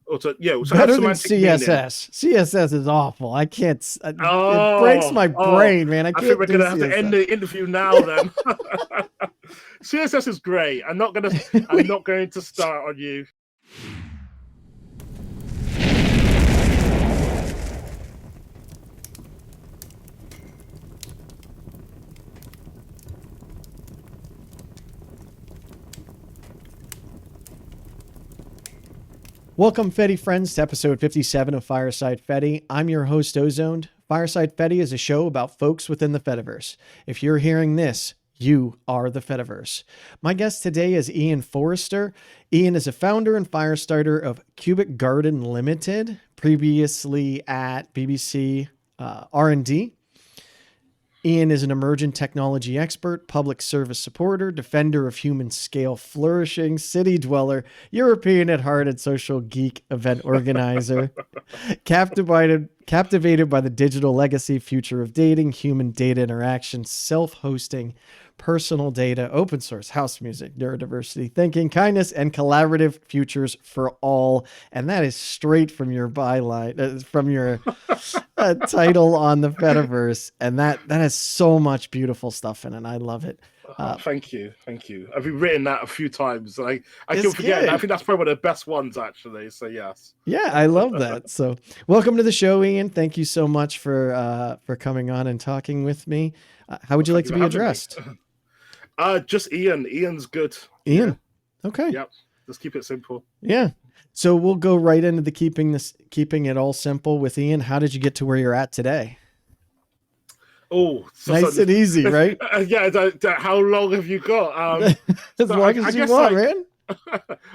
or to, you know, so have Better than semantic meaning. CSS. CSS is awful. I can't. It breaks Oh, my oh, brain, man. I I think can't we're do gonna have to end CSS. the interview now then. CSS is great. I'm not going to start on you. Welcome, Fedi Friends, to episode 57 of Fireside Fedi. I'm your host, Ozoned. Fireside Fedi is a show about folks within the Fediverse. If you're hearing this, you are the Fediverse. My guest today is Ian Forrester. Ian is a founder and firestarter of cubicgarden.ltd, previously at BBC R&D. Ian is an emergent technology expert, public service supporter, defender of human scale flourishing, city dweller, European at heart, and social geek event organizer. Captivated by the digital legacy, future of dating, human data interaction, self-hosting, personal data, open source, house music, neurodiversity, thinking, kindness, and collaborative futures for all. And that is straight from your byline, from your title on the Fediverse. And that has so much beautiful stuff in it. I love it. Thank you. I've been written that a few times. I keep forgetting. Good. I think that's probably one of the best ones, actually. So yes. Yeah, I love that. So, welcome to the show, Ian. Thank you so much for coming on and talking with me. How would you like to be addressed? Just Ian. Ian's good. Ian. Yeah. Okay. Yep. Just keep it simple. Yeah. So we'll go right into the keeping it all simple with Ian. How did you get to where you're at today? Oh, nice and easy, right? Yeah. How long have you got? As long as you want, man.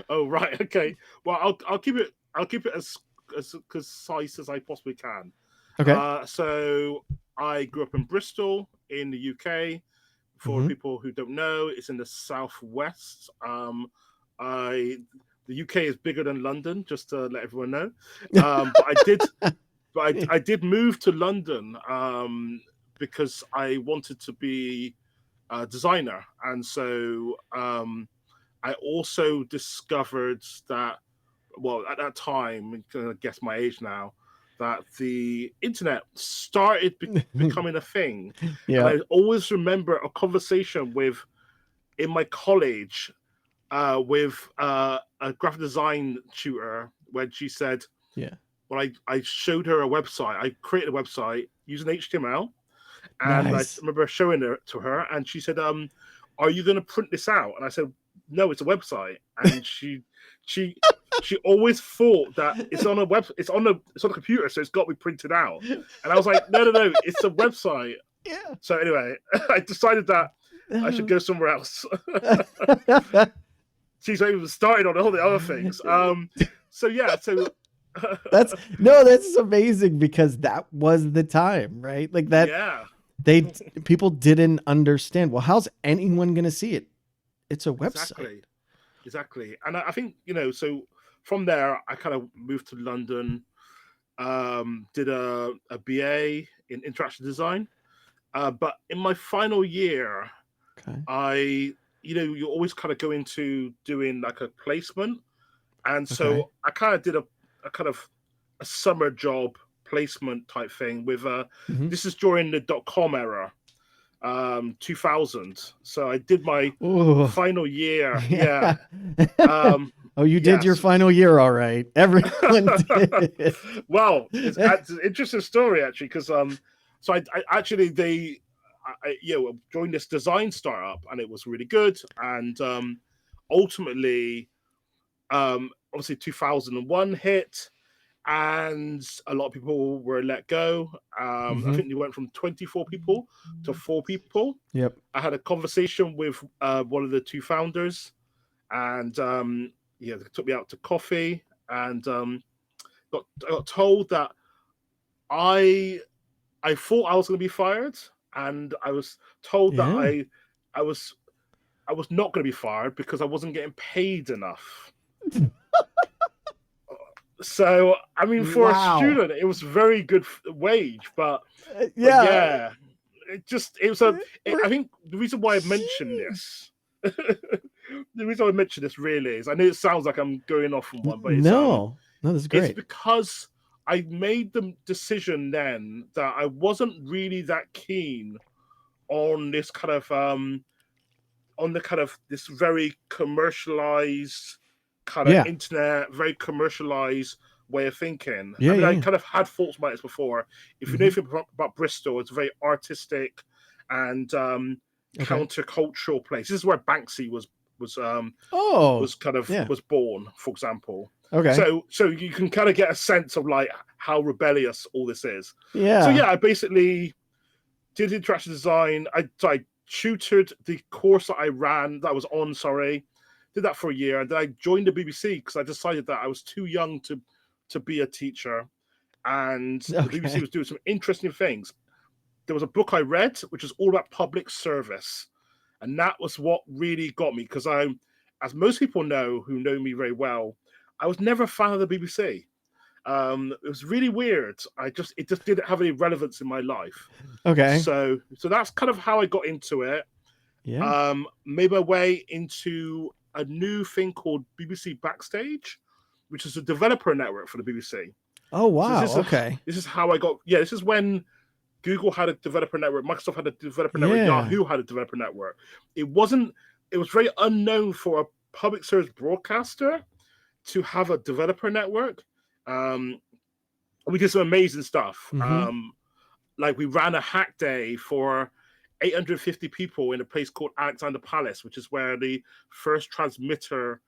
Oh, right. Okay. Well, I'll keep it as concise as I possibly can. Okay. So I grew up in Bristol in the UK. For people who don't know, it's in the southwest. The UK is bigger than London, just to let everyone know. But I did move to London because I wanted to be a designer, and so I also discovered that, well, at that time, I'm gonna guess my age now, that the internet started becoming a thing. Yeah. And I always remember a conversation in my college with a graphic design tutor when she said, yeah, when I showed her a website, I created a website using HTML, and nice. I remember showing it to her, and she said, are you going to print this out? And I said, no, it's a website. And she always thought that it's on a computer, so it's got to be printed out. And I was like, no, it's a website. Yeah. So anyway, I decided that I should go somewhere else. She's even started on all the other things. So yeah, so that's amazing, because that was the time, right? Like that. Yeah. People didn't understand. Well, how's anyone going to see it? It's a website. Exactly. And I think, so from there, I kind of moved to London, did a BA in interaction design. But in my final year, okay, you always kind of go into doing like a placement. And so I kind of did a summer job placement type thing with this is during the .com era, 2000. So I did my final year. Yeah. You did your final year, all right. Everyone did. Well, it's an interesting story, actually, because so I actually joined this design startup, and it was really good, and ultimately, obviously 2001 hit, and a lot of people were let go. I think they went from 24 people to 4 people. Yep. I had a conversation with one of the 2 founders, and they took me out to coffee, and I got told that I thought I was going to be fired, and I was told that I was not going to be fired because I wasn't getting paid enough. So, I mean, for a student, it was very good wage, but I think the reason why I mentioned this, really is, I know it sounds like I'm going off on one, but it's, no, No, this is It's great. because I made the decision then that I wasn't really that keen on this kind of on the kind of this very commercialized kind of Yeah. internet, very commercialized way of thinking. Yeah. I mean, Yeah. I Yeah. kind of had thoughts about this before. If you know Hmm. anything about Bristol, it's a very artistic and Okay. countercultural place. This is where Banksy was Oh, kind of yeah. was born, for example. Okay. So you can kind of get a sense of like how rebellious all this is. So Yeah. yeah, I basically did interaction design. I tutored the course that I ran, that I was on, sorry. Did that for a year. And then I joined the BBC because I decided that I was too young to be a teacher. And the BBC Okay. was doing some interesting things. There was a book I read, which was all about public service. And that was what really got me because as most people know who know me very well, I was never a fan of the BBC. It was really weird. It just didn't have any relevance in my life. Okay. So that's kind of how I got into it. Yeah. Made my way into a new thing called BBC Backstage, which is a developer network for the BBC. Oh, So wow. Okay. this is how I got. Yeah, this is when Google had a developer network, Microsoft had a developer network, Yeah. Yahoo had a developer network. It wasn't. It was very unknown for a public service broadcaster to have a developer network. We did some amazing stuff. Hmm. Like we ran a hack day for 850 people in a place called Alexander Palace, which is where the first transmitter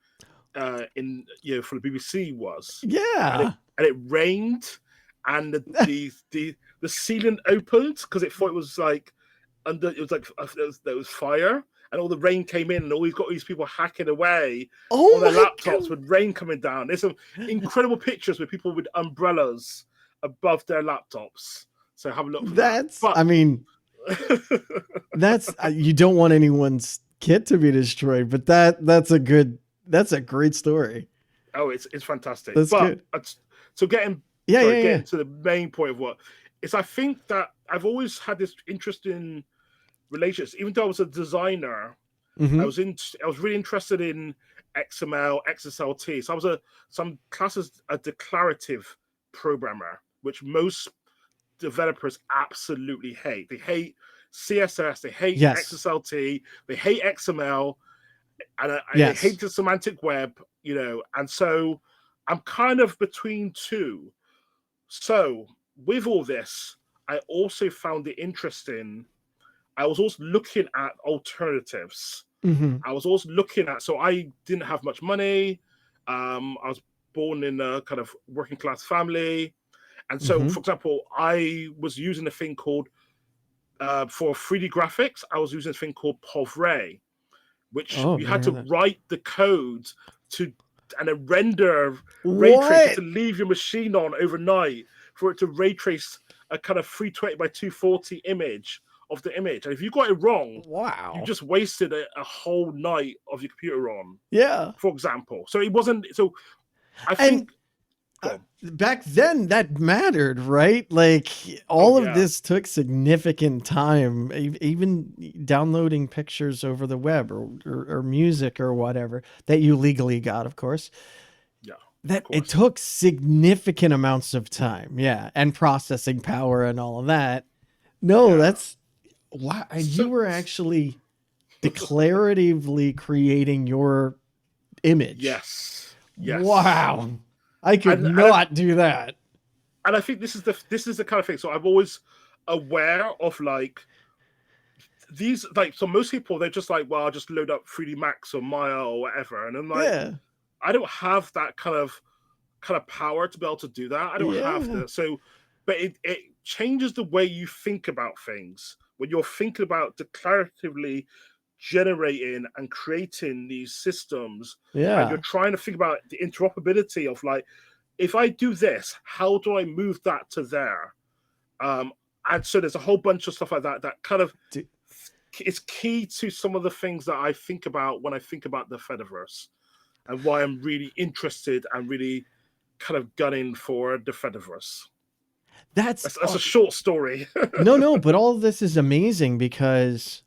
for the BBC was. Yeah. And it rained, and the ceiling opened because it thought it was like there was fire, and all the rain came in, and all we've got these people hacking away Oh on their my laptops God. with rain coming down. There's some incredible pictures with people with umbrellas above their laptops. So have a look for That's, that. I mean, that's, you don't want anyone's kit to be destroyed, but that's a great story. Oh, it's fantastic. That's But good. so getting Yeah. getting to the main point of what is, I think that I've always had this interest in relationships. Even though I was a designer, Hmm. I was really interested in XML, XSLT. So I was some classes a declarative programmer, which most developers absolutely hate. They hate CSS, they hate Yes. XSLT, they hate XML, and I Yes. hate the semantic web, and so I'm kind of between two. So with all this, I also found it interesting. I was also looking at alternatives. Hmm. I was also looking at, so I didn't have much money. I was born in a kind of working class family. And so, Hmm. for example, I was using a thing called, for 3D graphics, I was using a thing called Povray, which Oh, you never had heard to that. write the code to and then render ray trace. You had What? to leave your machine on overnight for it to ray trace a kind of 320 by 240 image of the image. And if you got it wrong, you Wow. just wasted a whole night of your computer on, Yeah. for example. So it wasn't. So I And think. Go on. back then that mattered, right? Like Oh all of yeah, this took significant time, even downloading pictures over the web or music or whatever that you legally got, of course. yeah, of That it course. took significant amounts of time, yeah, and processing power and all of that. No, Yeah. that's wow. And you So were actually declaratively creating your image. yes, yes, Wow. I could and and not do that. and I think this is the kind of thing. So I'm always aware of like these, like, so most people they're just like, well, I'll just load up 3D Max or Maya or whatever, and I'm like, Yeah. I don't have that kind of power to be able to do that. I don't have Yeah. the so, but it changes the way you think about things when you're thinking about declaratively generating and creating these systems, and you're Yeah. trying to think about the interoperability of like, if I do this, how do I move that to there? And so there's a whole bunch of stuff like that that kind of D- is key to some of the things that I think about when I think about the Fediverse, and why I'm really interested and really kind of gunning for the Fediverse. That's That's a short story. no, but all of this is amazing because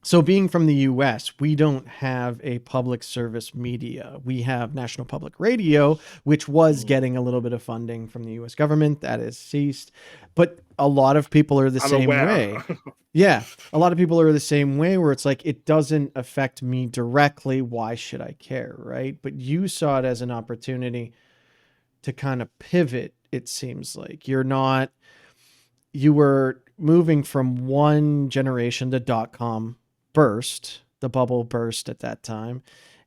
So being from the US, we don't have a public service media. We have National Public Radio, which was getting a little bit of funding from the US government. That has ceased. But a lot of people are the I'm same aware. way. Yeah. A lot of people are the same way where it's like, it doesn't affect me directly. Why should I care? Right. But you saw it as an opportunity to kind of pivot. It seems like you were moving from one generation to .com burst, the bubble burst at that time,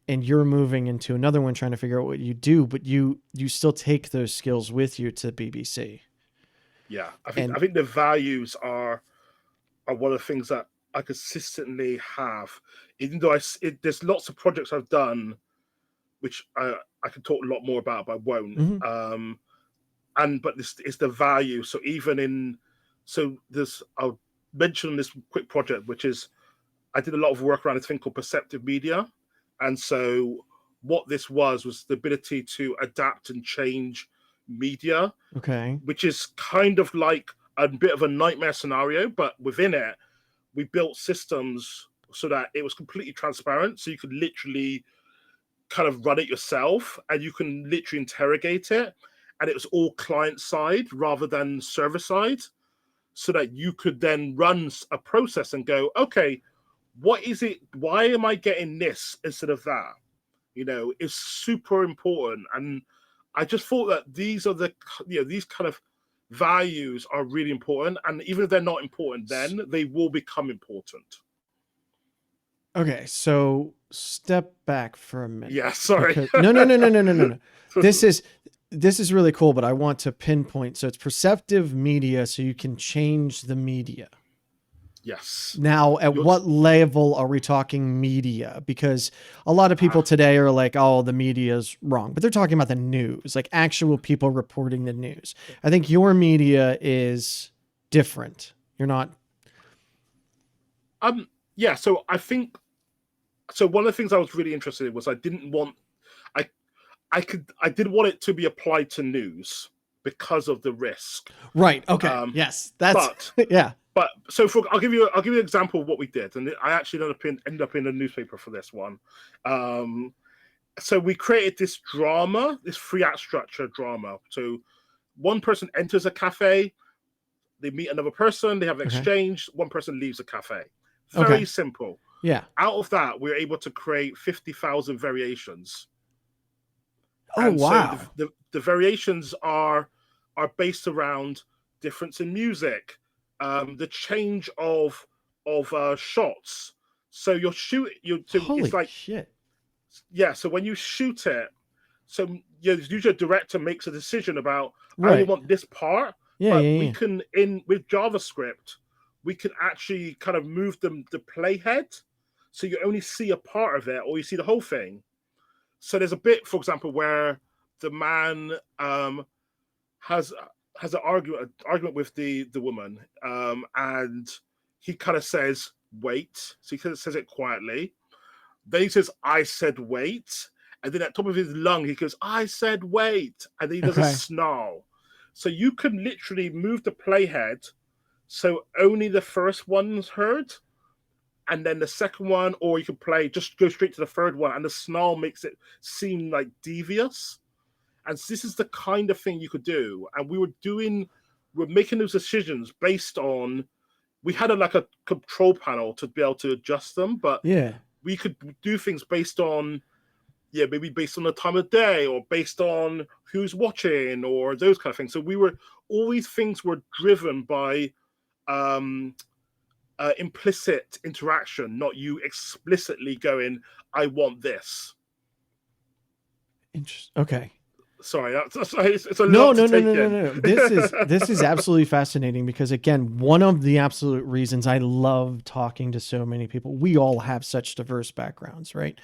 and you're moving into another one trying to figure out what you do, but you still take those skills with you to BBC. Yeah, I think the values are one of the things that I consistently have, even though there's lots of projects I've done, which I could talk a lot more about, but I won't. Mm-hmm. But this is the value. So I'll mention this quick project, which is I did a lot of work around this thing called perceptive media. And so what this was the ability to adapt and change media. Okay. Which is kind of like a bit of a nightmare scenario, but within it, we built systems so that it was completely transparent. So you could literally kind of run it yourself and you can literally interrogate it. And it was all client side rather than server side, so that you could then run a process and go, okay, what is it? Why am I getting this instead of that? It's super important. And I just thought that these are these kind of values are really important. And even if they're not important, then they will become important. Okay. So step back for a minute. Yeah. Sorry. No. This is really cool, but I want to pinpoint. So it's perceptive media, so you can change the media. Yes. Now, at what level are we talking media? Because a lot of people today are like, oh, the media's wrong, but they're talking about the news, like actual people reporting the news. I think your media is different. You're not. Yeah. So I think, one of the things I was really interested in was I didn't want it to be applied to news because of the risk. Right. Okay. Yes. That's, yeah. But so I'll give you an example of what we did, and I actually ended up in a newspaper for this one. So we created this drama, this 3-act structure drama. So one person enters a cafe, they meet another person, they have an exchange, one person leaves the cafe. Very simple. Yeah. Out of that, we were able to create 50,000 variations. Oh, and wow. So the variations are based around difference in music, the change of shots. So Holy it's like shit. Yeah. So when you shoot it, so usually a director makes a decision about I only want this part. We can with JavaScript, we can actually kind of move the playhead, so you only see a part of it or you see the whole thing. So there's a bit, for example, where the man has an argument with the woman, and he kind of says, wait. So he kind of says it quietly. Then he says, I said wait. And then at the top of his lung, he goes, I said wait. And then he does a snarl. So you can literally move the playhead so only the first one's heard, and then the second one, or you could just go straight to the third one, and the snarl makes it seem like devious. And this is the kind of thing you could do. And we're making those decisions based on, we had a control panel to be able to adjust them, but we could do things based on, maybe based on the time of day or based on who's watching or those kind of things. So all these things were driven by implicit interaction, not you explicitly going, I want this. Interesting. Okay. Sorry, it's a lot to take in. No. This is absolutely fascinating because, again, one of the absolute reasons I love talking to so many people, we all have such diverse backgrounds, right?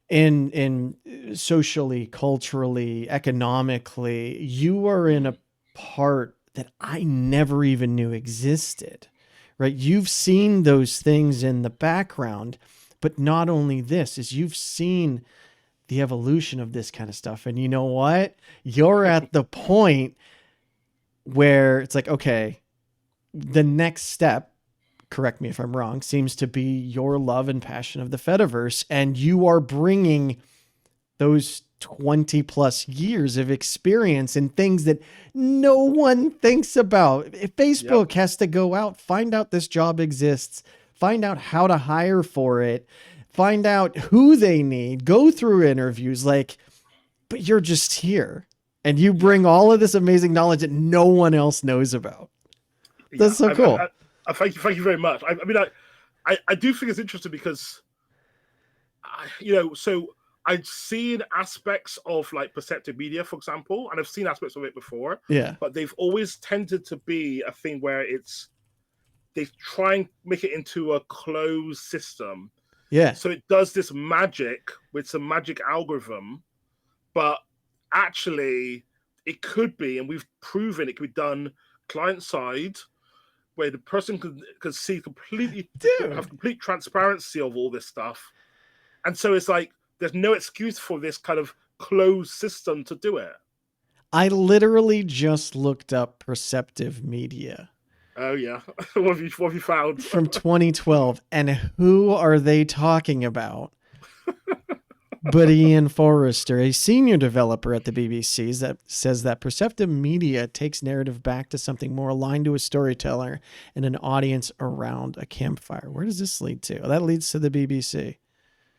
In socially, culturally, economically, you are in a part that I never even knew existed, right? You've seen those things in the background, but not only this, is you've seen the evolution of this kind of stuff. And you know what? You're at the point where it's like, okay, the next step correct me if I'm wrong, seems to be your love and passion of the Fediverse. And you are bringing those 20 plus years of experience in things that no one thinks about. If Facebook has to go out, find out this job exists, find out how to hire for it, find out who they need, go through interviews, like, but you're just here and you bring all of this amazing knowledge that no one else knows about. That's so cool. Thank you very much. I mean, I do think it's interesting because, so I've seen aspects of like perceptive media, for example, and I've seen aspects of it before. Yeah. But they've always tended to be a thing where they try and make it into a closed system. Yeah. So it does this magic with some magic algorithm, but actually it could be, and we've proven it could be done client side, where the person can see completely, have complete transparency of all this stuff. And so it's like, there's no excuse for this kind of closed system to do it. I literally just looked up perceptive media. Oh yeah. What have you found? From 2012. And who are they talking about? But Ian Forrester, a senior developer at the BBC, that says that perceptive media takes narrative back to something more aligned to a storyteller and an audience around a campfire. Where does this lead to? Oh, that leads to the BBC.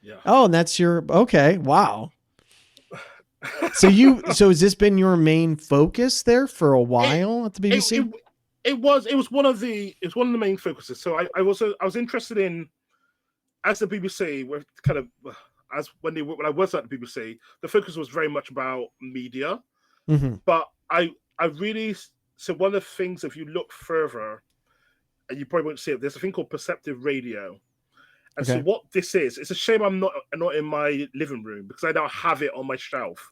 Yeah. Oh, and that's okay. Wow. So has this been your main focus there for a while at the BBC? It was one of the main focuses. So I was interested in, as the BBC were kind of, as when I was at the BBC, the focus was very much about media. Mm-hmm. But I really, so one of the things, if you look further, and you probably won't see it, there's a thing called perceptive radio. And so what this is, it's a shame I'm not in my living room because I now have it on my shelf.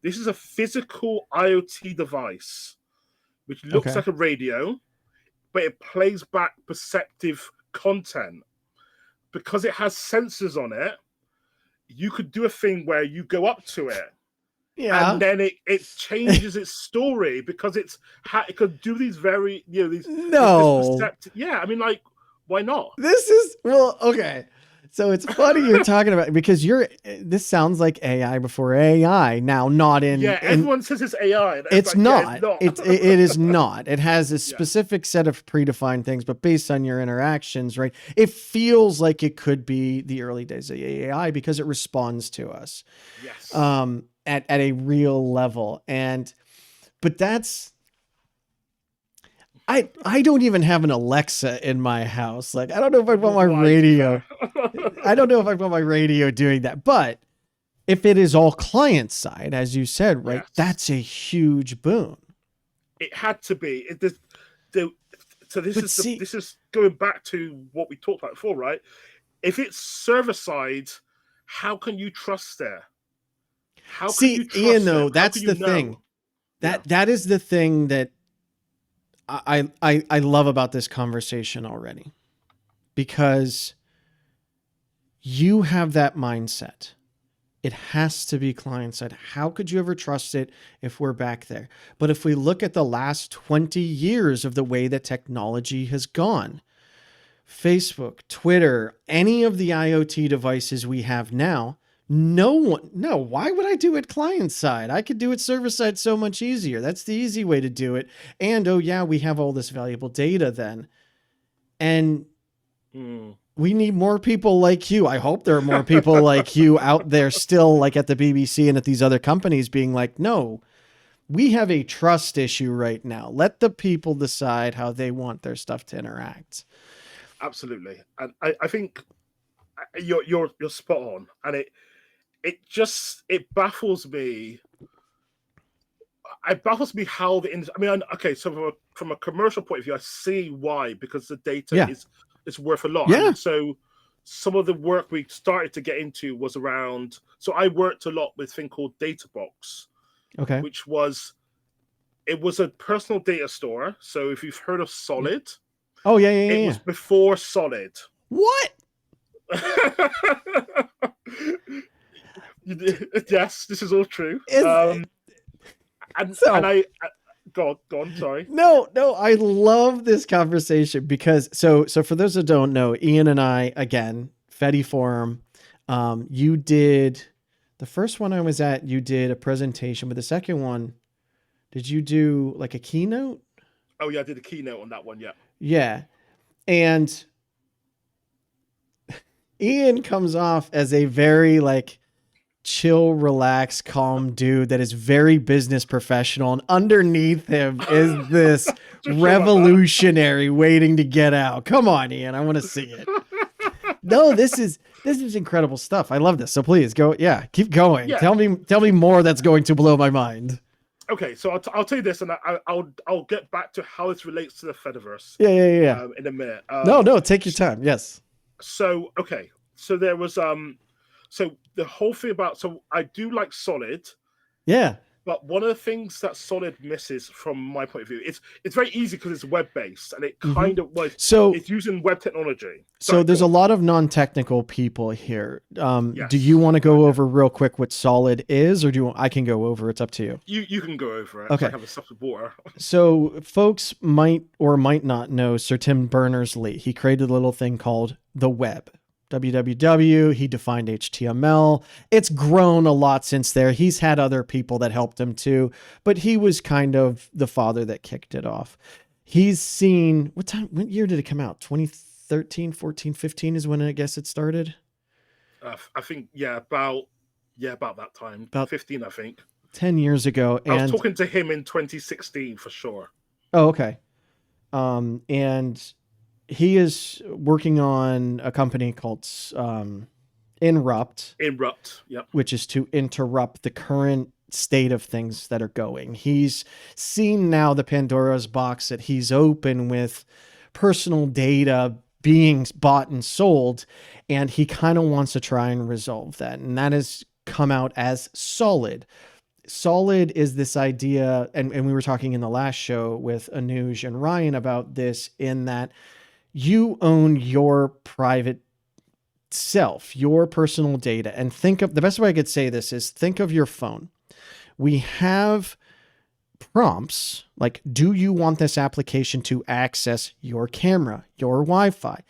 This is a physical IoT device, which looks like a radio, but it plays back perceptive content. Because it has sensors on it, you could do a thing where you go up to it, and then it changes its story because it could do these very, these perceptive, I mean, like, why not? This is, okay. So it's funny you're talking about, because this sounds like AI before AI now, not in. Yeah, everyone says it's AI. It's not. It is not. It has a specific set of predefined things, but based on your interactions, right? It feels like it could be the early days of AI because it responds to us. Yes. At a real level. But that's, I don't even have an Alexa in my house. Like, I don't know if I want my radio. I don't know if I want my radio doing that. But if it is all client side, as you said, right, that's a huge boon. It had to be. So this is going back to what we talked about before, right? If it's server side, how can you trust it? How can you trust Ian, though, that's the thing. That is the thing that I love about this conversation already, because you have that mindset. It has to be client side. How could you ever trust it if we're back there? But if we look at the last 20 years of the way that technology has gone, Facebook, Twitter, any of the IoT devices we have now, why would I do it client side? I could do it server side so much easier. That's the easy way to do it. And we have all this valuable data then. And we need more people like you. I hope there are more people like you out there still, like at the BBC and at these other companies, being like, no, we have a trust issue right now. Let the people decide how they want their stuff to interact. Absolutely. And I think you're spot on. And it baffles me. It baffles me how the industry. I mean, okay, so from a commercial point of view, I see why, because the data is worth a lot. Yeah. And so some of the work we started to get into was around. So I worked a lot with a thing called Databox, which was a personal data store. So if you've heard of Solid, it was before Solid. What? Yes, this is all true. Go on. Sorry. No, I love this conversation because so for those that don't know, Ian and I, again, Fedi Forum, you did the first one I was at, you did a presentation, but the second one, did you do like a keynote? Oh yeah, I did a keynote on that one. Yeah. Yeah. And Ian comes off as a very like chill, relaxed, calm dude that is very business professional. And underneath him is this revolutionary waiting to get out. Come on, Ian. I want to see it. No, this is incredible stuff. I love this. So please go. Yeah, keep going. Yeah. Tell me more that's going to blow my mind. Okay, so I'll tell you this, and I'll get back to how this relates to the Fediverse. Yeah. In a minute. No, take your time. Yes. So okay, so there was so the whole thing about I do like Solid. Yeah. But one of the things that Solid misses from my point of view, it's very easy because it's web-based and it kind of was. So it's using web technology. So there's a lot of non-technical people here. Yes. Do you want to go over real quick what Solid is, or I can go over? It's up to you. You can go over it. Okay. So I have a substance water. So folks might or might not know Sir Tim Berners-Lee. He created a little thing called the web. www. He defined HTML. It's grown a lot since there. He's had other people that helped him too, but he was kind of the father that kicked it off. He's seen what year did it come out? 2013, 14, 15 is when I guess it started. I think about that time. About 15, I think. 10 years ago. I was talking to him in 2016 for sure. Oh, okay. And he is working on a company called Inrupt. Yep. Which is to interrupt the current state of things that are going. He's seen now the Pandora's box that he's open with personal data being bought and sold, and he kind of wants to try and resolve that. And that has come out as Solid. Solid is this idea, and we were talking in the last show with Anuj and Ryan about this, in that you own your private self, your personal data. And think of the best way I could say this is think of your phone. We have prompts like, do you want this application to access your camera, your Wi-Fi?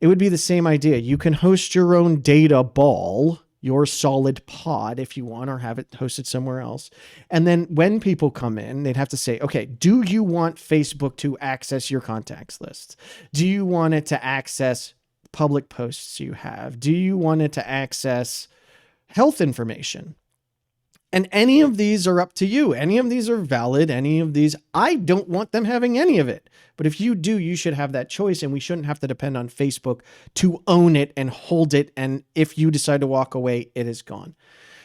It would be the same idea. You can host your own data ball, your Solid pod if you want, or have it hosted somewhere else. And then when people come in, they'd have to say, okay, do you want Facebook to access your contacts list? Do you want it to access public posts you have? Do you want it to access health information? And any of these are up to you. Any of these are valid. Any of these, I don't want them having any of it. But if you do, you should have that choice, and we shouldn't have to depend on Facebook to own it and hold it. And if you decide to walk away, it is gone.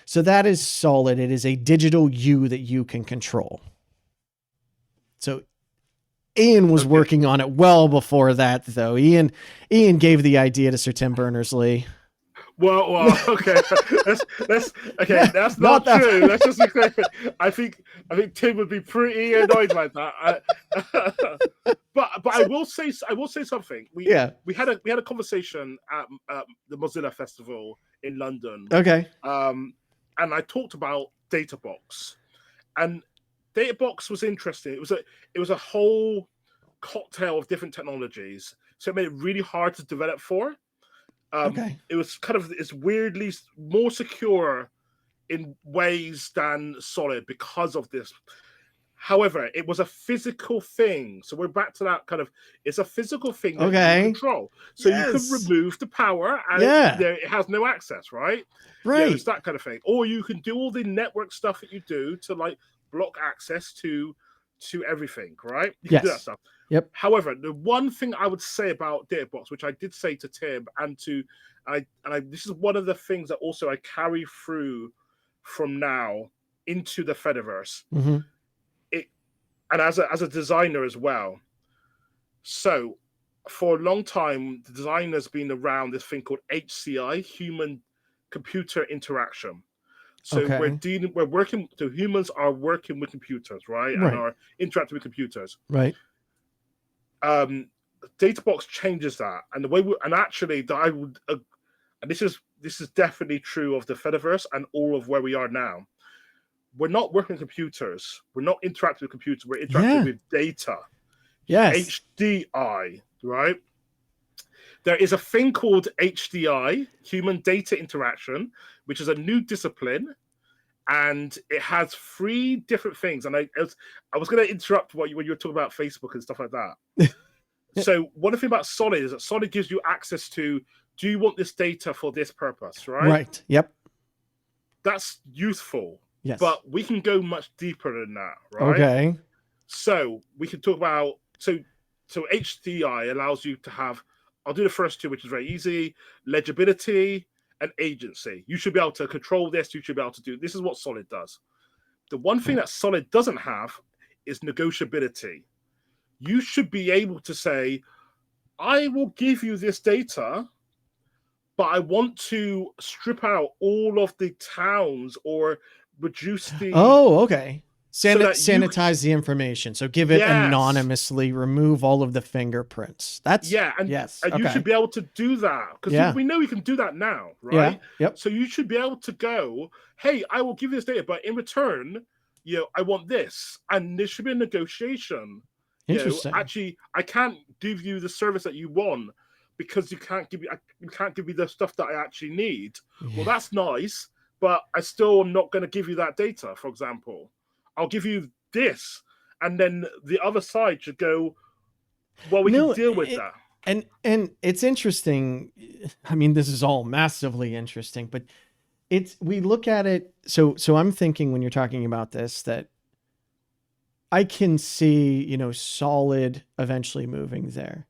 So that is Solid. It is a digital you that you can control. So Ian was working on it well before that, though. Ian gave the idea to Sir Tim Berners-Lee. Well, okay. That's not true. Let's just be clear. I think Tim would be pretty annoyed by that. But I will say something. We had a conversation at the Mozilla Festival in London. Okay. And I talked about Databox, and Databox was interesting. It was a whole cocktail of different technologies, so it made it really hard to develop for. It was it's weirdly more secure in ways than Solid because of this. However, it was a physical thing. So we're back to that it's a physical thing that you can control. So you can remove the power and it has no access, right? Right. It's that kind of thing. Or you can do all the network stuff that you do to block access to everything, right? You can do that stuff. Yep. However, the one thing I would say about Databox, which I did say to Tim and this is one of the things that also I carry through from now into the Fediverse. Mm-hmm. And as a designer as well. So for a long time, the designer's been around this thing called HCI, human computer interaction. So we're working. So humans are working with computers, right? And are interacting with computers, right? Databox changes that, and the way and this is definitely true of the Fediverse and all of where we are now. we're not working with computers. We're not interacting with computers. We're interacting with data. Yes. HDI, right? There is a thing called HDI, Human Data Interaction, which is a new discipline, and it has 3 different things. And I was going to interrupt when you were talking about Facebook and stuff like that. So one thing about Solid is that Solid gives you access to, do you want this data for this purpose, right? Right. Yep. That's useful. Yes. But we can go much deeper than that, right? Okay. So we can talk about, so HDI allows you to have, I'll do the first 2, which is very easy, legibility and agency. You should be able to control this. You should be able to do, this is what Solid does. The one thing that Solid doesn't have is negotiability. You should be able to say, I will give you this data, but I want to strip out all of the towns or reduce the... Oh, okay. Sanitize the information. So give it anonymously, remove all of the fingerprints. That's and you should be able to do that, because we know you can do that now, right? Yeah. Yep. So you should be able to go, hey, I will give you this data, but in return, I want this, and there should be a negotiation. Interesting. Actually, I can't give you the service that you want because you can't give me the stuff that I actually need. Yeah. Well, that's nice, but I still am not going to give you that data. For example, I'll give you this, and then the other side should go, well, we can deal with that. And it's interesting. I mean, this is all massively interesting, but we look at it. So I'm thinking, when you're talking about this, that I can see, Solid eventually moving there,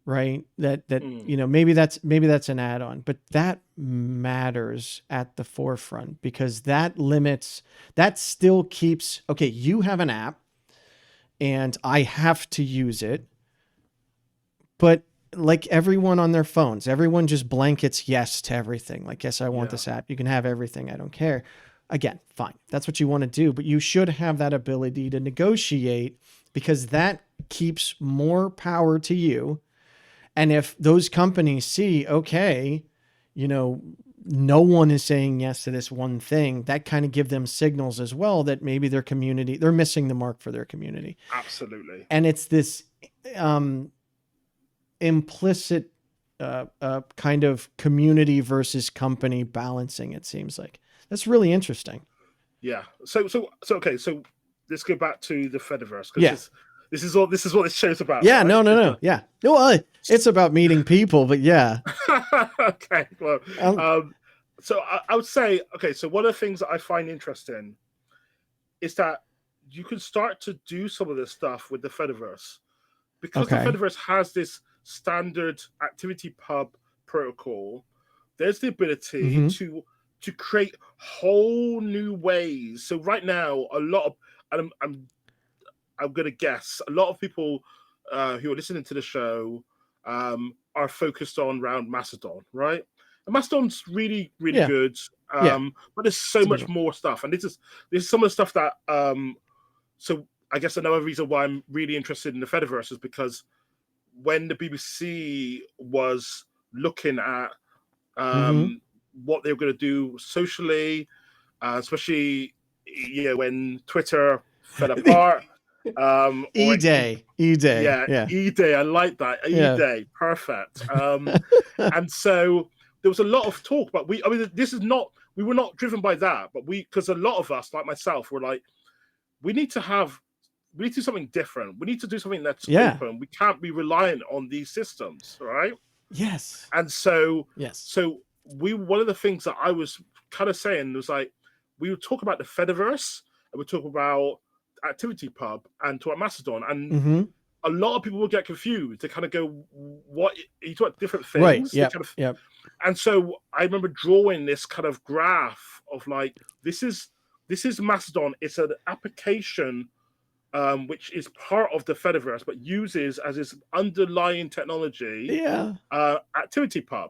right? That maybe that's an add-on, but that matters at the forefront, because that still keeps, okay, you have an app and I have to use it, but like everyone on their phones, everyone just blankets yes to everything. Like, yes, I want this app. You can have everything. I don't care. Again, fine. That's what you want to do, but you should have that ability to negotiate, because that keeps more power to you. And if those companies see, okay, no one is saying yes to this one thing, that kind of give them signals as well that maybe their community, they're missing the mark for their community. Absolutely. And it's this implicit kind of community versus company balancing, it seems like. That's really interesting. Yeah. So okay. So let's go back to the Fediverse. Yeah. This is what this show's about. Yeah. Right? No. Yeah. No, it's about meeting people, but yeah. Okay. Well, so I would say, okay. So one of the things that I find interesting is that you can start to do some of this stuff with the Fediverse, because the Fediverse has this standard activity pub protocol. There's the ability to create whole new ways. So right now, a lot of, and I'm going to guess, a lot of people who are listening to the show are focused on around Mastodon, right? And Mastodon's really, really good, but there's so much more stuff. And this is some of the stuff that, so I guess another reason why I'm really interested in the Fediverse is because when the BBC was looking at what they were going to do socially, especially when Twitter fell apart. E-Day. Yeah, E-Day. I like that. E-Day, perfect. And so there was a lot of talk, but we were not driven by that, but because a lot of us, like myself, were like, we need to do something different. We need to do something that's open. We can't be reliant on these systems, right? Yes. And so, one of the things that I was kind of saying was like, we would talk about the Fediverse, and we talk about Activity Pub and talk about Mastodon, and a lot of people will get confused. They kind of go, "What?" You talk about different things, right? Yeah. And so I remember drawing this kind of graph of like, this is Mastodon. It's an application which is part of the Fediverse, but uses as its underlying technology, Activity Pub.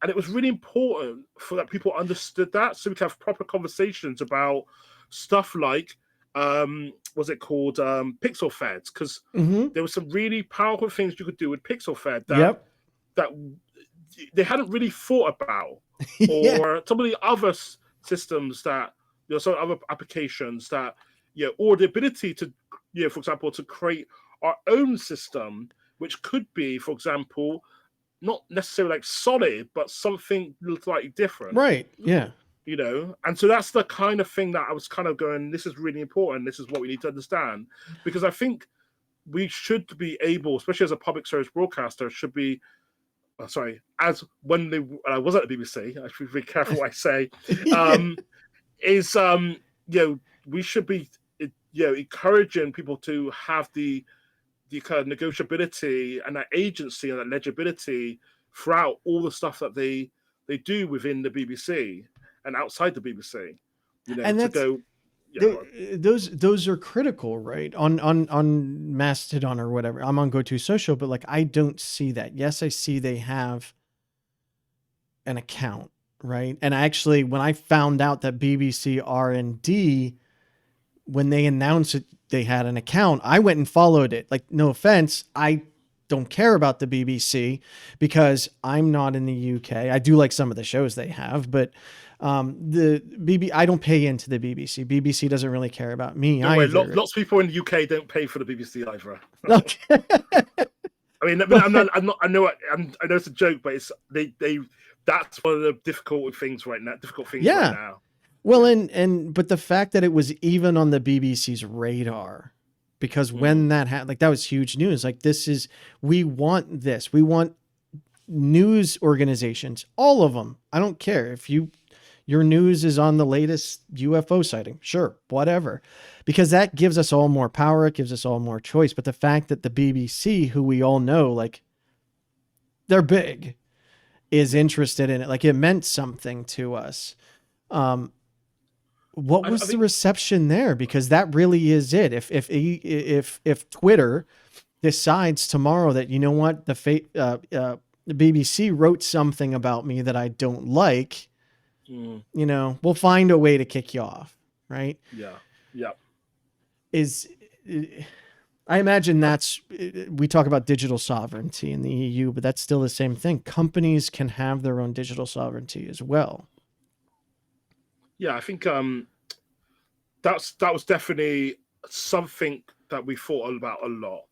And it was really important for that people understood that, so we can have proper conversations about stuff like, what's it called, Pixel Feds, because there were some really powerful things you could do with Pixel Fed that they hadn't really thought about, or some of the other systems that there are some other applications that, or the ability to, for example, to create our own system, which could be, for example, not necessarily like solid, but something slightly different. Right. Yeah. And so that's the kind of thing that I was kind of going, this is really important. This is what we need to understand, because I think we should be able, especially as a public service broadcaster, should be, as when I was at the BBC, I should be careful what I say, is, we should be, encouraging people to have the kind of negotiability and that agency and that legibility throughout all the stuff that they do within the BBC and outside the BBC, and to go. Those are critical, right? On Mastodon or whatever. I'm on Go To Social, but like I don't see that. Yes, I see they have an account, right? And actually, when I found out that BBC R&D, when they announced it, they had an account, I went and followed it. Like, no offense, I don't care about the BBC because I'm not in the UK. I do like some of the shows they have, but I don't pay into the BBC. BBC doesn't really care about me either. Lots of people in the UK don't pay for the BBC either. Okay. I mean, I know it's a joke, but it's that's one of the difficult things right now. Right now. Well, but the fact that it was even on the BBC's radar, because when that happened, like that was huge news. Like we want this. We want news organizations, all of them. I don't care if your news is on the latest UFO sighting, sure, whatever, because that gives us all more power. It gives us all more choice. But the fact that the BBC, who we all know, like they're big, is interested in it, like it meant something to us. What was the reception there? Because that really is it. If Twitter decides tomorrow that, you know what, the BBC wrote something about me that I don't like, we'll find a way to kick you off, right? Yeah. I imagine we talk about digital sovereignty in the EU, but that's still the same thing. Companies can have their own digital sovereignty as well. Yeah, I think that was definitely something that we thought about a lot,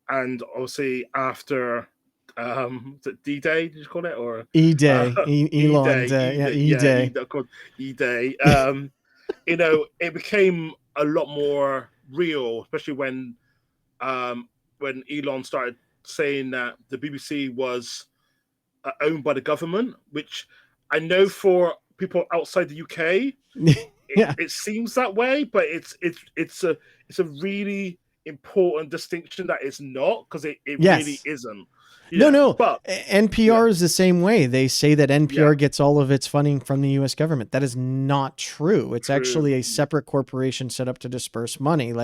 and obviously after D-Day, did you call it, or E-Day, Elon Day, E-Day, called E-Day. It became a lot more real, especially when Elon started saying that the BBC was owned by the government, which I know for people outside the UK, it seems that way, but it's a really important distinction that it's not, because it really isn't. No, but NPR is the same way. They say that NPR gets all of its funding from the US government. That is not true. It's actually a separate corporation set up to disperse money.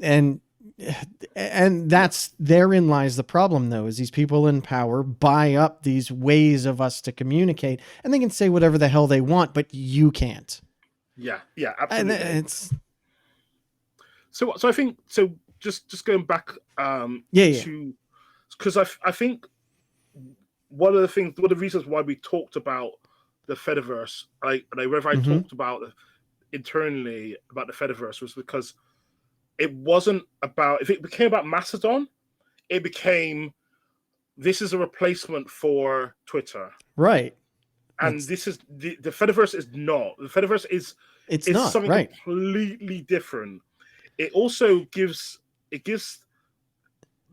And therein lies the problem, though, is these people in power buy up these ways of us to communicate, and they can say whatever the hell they want, but you can't. Yeah, absolutely. And so I think, just going back to, because I think one of the reasons why we talked about the Fediverse, whenever I talked about internally about the Fediverse, was because it wasn't about, if it became about Mastodon, it became, this is a replacement for Twitter. Right. And this is, the Fediverse is not. The Fediverse is not something right. completely different. It also gives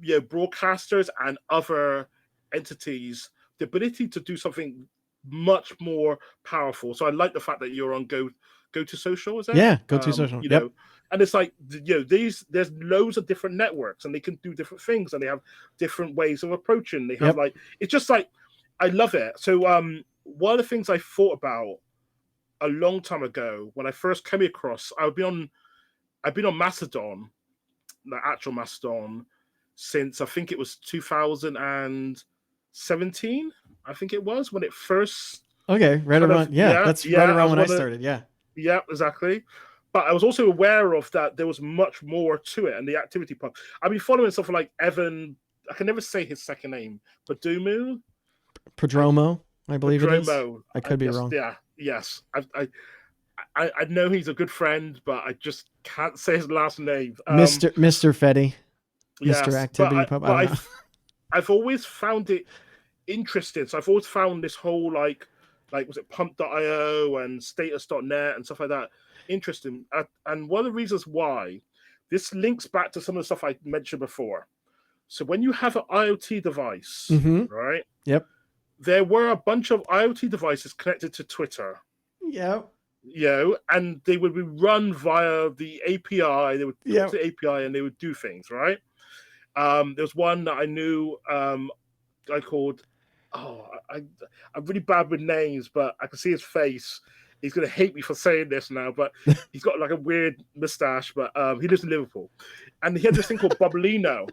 broadcasters and other entities the ability to do something much more powerful. So I like the fact that you're on Go To Social, is that? Yeah, Go To Social. Yep. And it's like, there's loads of different networks, and they can do different things, and they have different ways of approaching. They have it's just like, I love it. So one of the things I thought about a long time ago when I first came across, I've been on Mastodon, the actual Mastodon, since I think it was 2017. I think it was when it first. Okay, right around. That's right around when I started. Yeah, exactly. But I was also aware of that there was much more to it, and the activity part. I've been following stuff like Evan. I can never say his second name, Prodromo, I believe it is. I could be wrong. Yeah, yes. I know he's a good friend, but I just can't say his last name. Mr. Fedi, Mr. Yes, Activity Pub. I don't know. I've always found it interesting. So I've always found this whole like was it pump.io and status.net and stuff like that interesting. And one of the reasons why this links back to some of the stuff I mentioned before. So when you have an IoT device, right? Yep. There were a bunch of IoT devices connected to Twitter. Yep. And they would be run via the API. They would go to the API and they would do things, right? There was one that I knew, guy called, I'm really bad with names, but I can see his face. He's going to hate me for saying this now, but he's got like a weird mustache, but he lives in Liverpool. And he had this thing called Bubblino.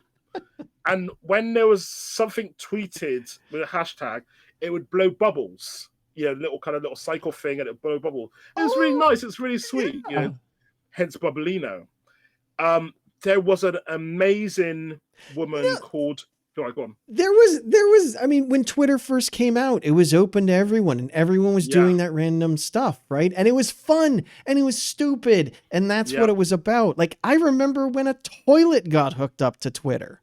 And when there was something tweeted with a hashtag, it would blow bubbles. Little cycle thing, and it blow bubbles. It was really nice. It's really sweet. Hence Bubblino. There was an amazing woman called. Go on. There was. I mean, when Twitter first came out, it was open to everyone, and everyone was doing that random stuff, right? And it was fun, and it was stupid, and that's what it was about. Like, I remember when a toilet got hooked up to Twitter.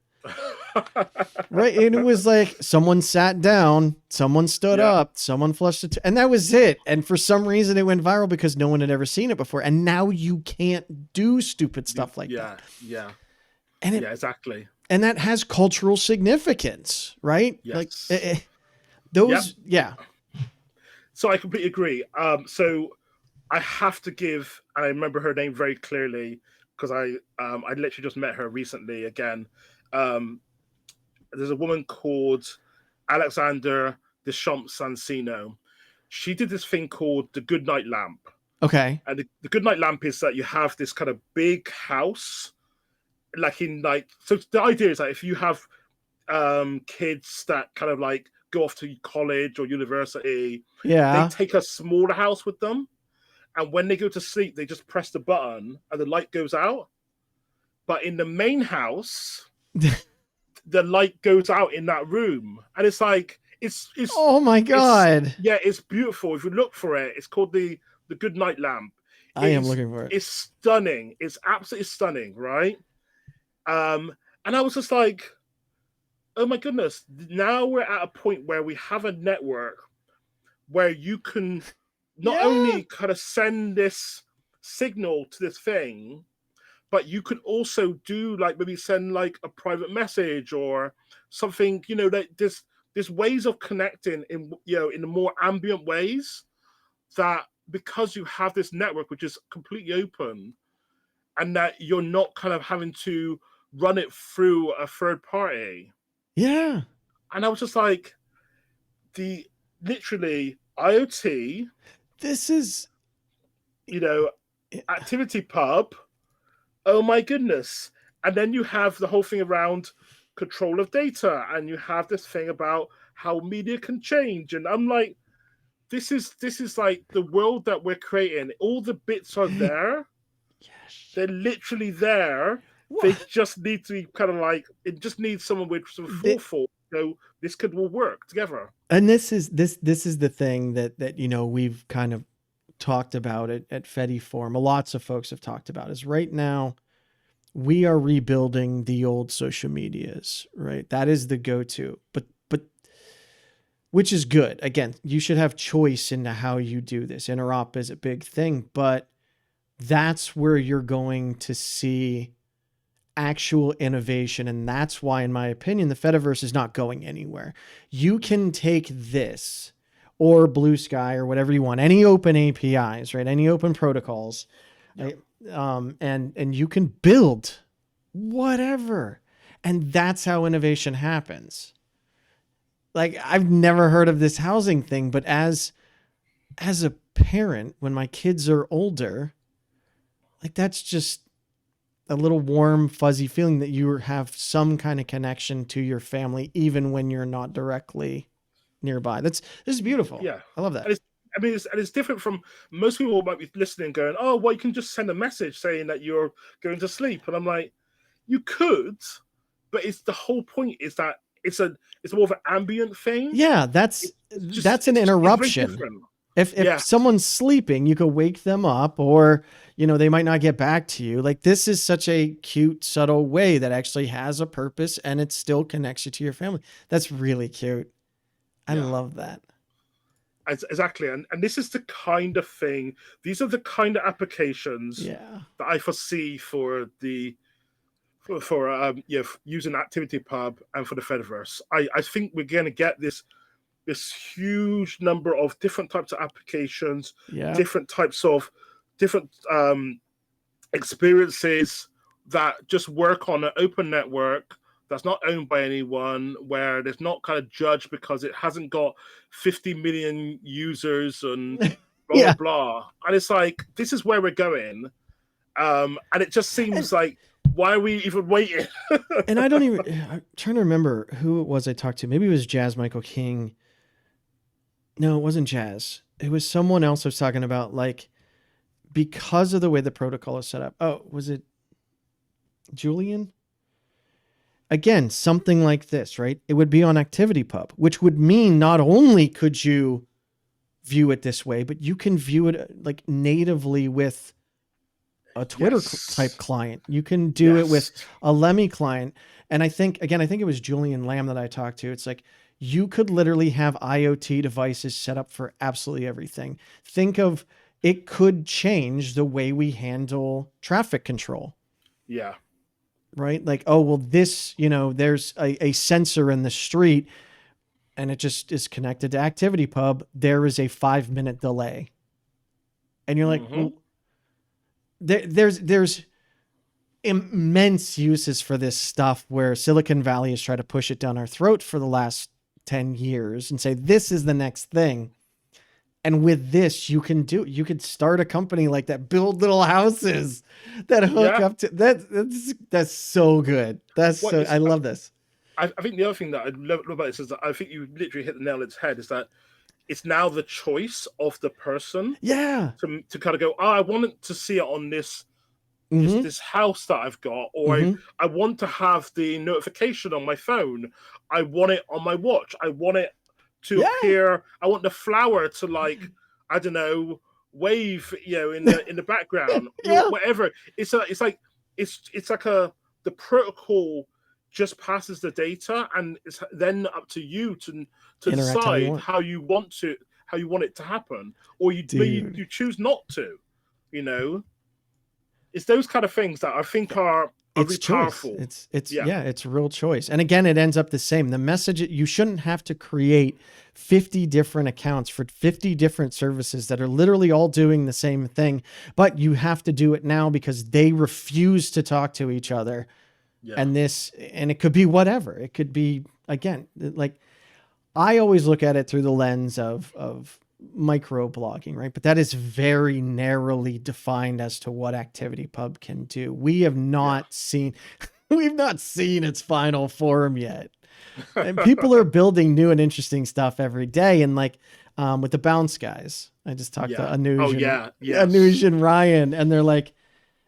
Right, and it was like someone sat down, someone stood up, someone flushed it, and that was it. And for some reason, it went viral because no one had ever seen it before. And now you can't do stupid stuff like that. And exactly. And that has cultural significance, right? Yes. Like those, So I completely agree. So I have to give, and I remember her name very clearly because I literally just met her recently again. There's a woman called Alexander Deschamps Sansino. She did this thing called the Goodnight Lamp. Okay. And the Goodnight Lamp is that you have this kind of big house, so the idea is that if you have kids that kind of like go off to college or university, they take a smaller house with them. And when they go to sleep, they just press the button and the light goes out. But in the main house, the light goes out in that room, and it's like it's oh my god, it's beautiful. If you look for it, it's called the Goodnight Lamp. I am looking for it. It's stunning. It's absolutely stunning, right? And I was just like, oh my goodness, now we're at a point where we have a network where you can not only kind of send this signal to this thing, but you could also do maybe send a private message or something, that there's ways of connecting in the more ambient ways, that because you have this network which is completely open and that you're not kind of having to run it through a third party. Yeah. And I was just like, literally IoT. This is, Activity Pub. Oh my goodness. And then you have the whole thing around control of data, and you have this thing about how media can change. And I'm like, this is like the world that we're creating. All the bits are there. Yes. They're literally there. What? They just need to be kind of it just needs someone with some forethought. This could all work together. And this is the thing that we've kind of talked about it at Fedi Forum. Lots of folks have talked about is right now we are rebuilding the old social medias, right? That is the go-to, but which is good. Again, you should have choice into how you do this. Interop is a big thing, but that's where you're going to see actual innovation. And that's why, in my opinion, the Fediverse is not going anywhere. You can take this or Blue Sky or whatever you want, any open APIs, right? Any open protocols, right? And you can build whatever. And that's how innovation happens. Like, I've never heard of this housing thing, but as a parent, when my kids are older, that's just a little warm, fuzzy feeling that you have some kind of connection to your family, even when you're not directly nearby. This is beautiful. Yeah. I love that. And it's different from most people might be listening going, oh, well, you can just send a message saying that you're going to sleep. And I'm like, you could, but it's the whole point is that it's more of an ambient thing. Yeah. That's an interruption. If Yes. someone's sleeping, you could wake them up, or, they might not get back to you. Like, this is such a cute, subtle way that actually has a purpose, and it still connects you to your family. That's really cute. I Yeah. love that. Exactly. And this is the kind of thing, these are the kind of applications Yeah. that I foresee for using ActivityPub and for the Fediverse. I think we're going to get this huge number of different types of applications, Yeah. different experiences that just work on an open network that's not owned by anyone, where there's not kind of judged because it hasn't got 50 million users and blah Yeah. blah blah. And it's like, this is where we're going. And it just seems like, why are we even waiting? And I'm trying to remember who it was I talked to. Maybe it was Jazz Michael King. No, it wasn't Jazz. It was someone else I was talking about, like, because of the way the protocol is set up. Oh, was it Julian? Again, something like this, right? It would be on ActivityPub, which would mean not only could you view it this way, but you can view it like natively with a Twitter type client. You can do it with a Lemmy client. And I think it was Julian Lamb that I talked to. It's like, you could literally have IoT devices set up for absolutely everything. Think of, it could change the way we handle traffic control. Yeah. Right? Like, oh, well, this, there's a sensor in the street and it just is connected to ActivityPub. There is a 5-minute delay. And you're like, well, there's immense uses for this stuff where Silicon Valley has tried to push it down our throat for the last 10 years and say, this is the next thing. And with this, you could start a company like that, build little houses that hook up to that's so good. I love this. I think the other thing that I love about this is that I think you literally hit the nail on its head, is that it's now the choice of the person. Yeah. To kind of go, I wanted to see it on this house that I've got, or I want to have the notification on my phone. I want it on my watch. I want it to appear. I want the flower to, like, I don't know, wave, in the background, whatever. It's like the protocol just passes the data, and it's then up to you to decide how you want it to happen, or you choose not to. It's those kind of things that I think are really powerful. It's real choice. And again, it ends up the same. The message, you shouldn't have to create 50 different accounts for 50 different services that are literally all doing the same thing, but you have to do it now because they refuse to talk to each other. Yeah. And it could be whatever. It could be, again, like, I always look at it through the lens of microblogging, right? But that is very narrowly defined as to what ActivityPub can do. We have not seen, we've not seen its final form yet. And people are building new and interesting stuff every day. And like, with the Bounce guys, I just talked to Anuj and Ryan, and they're like,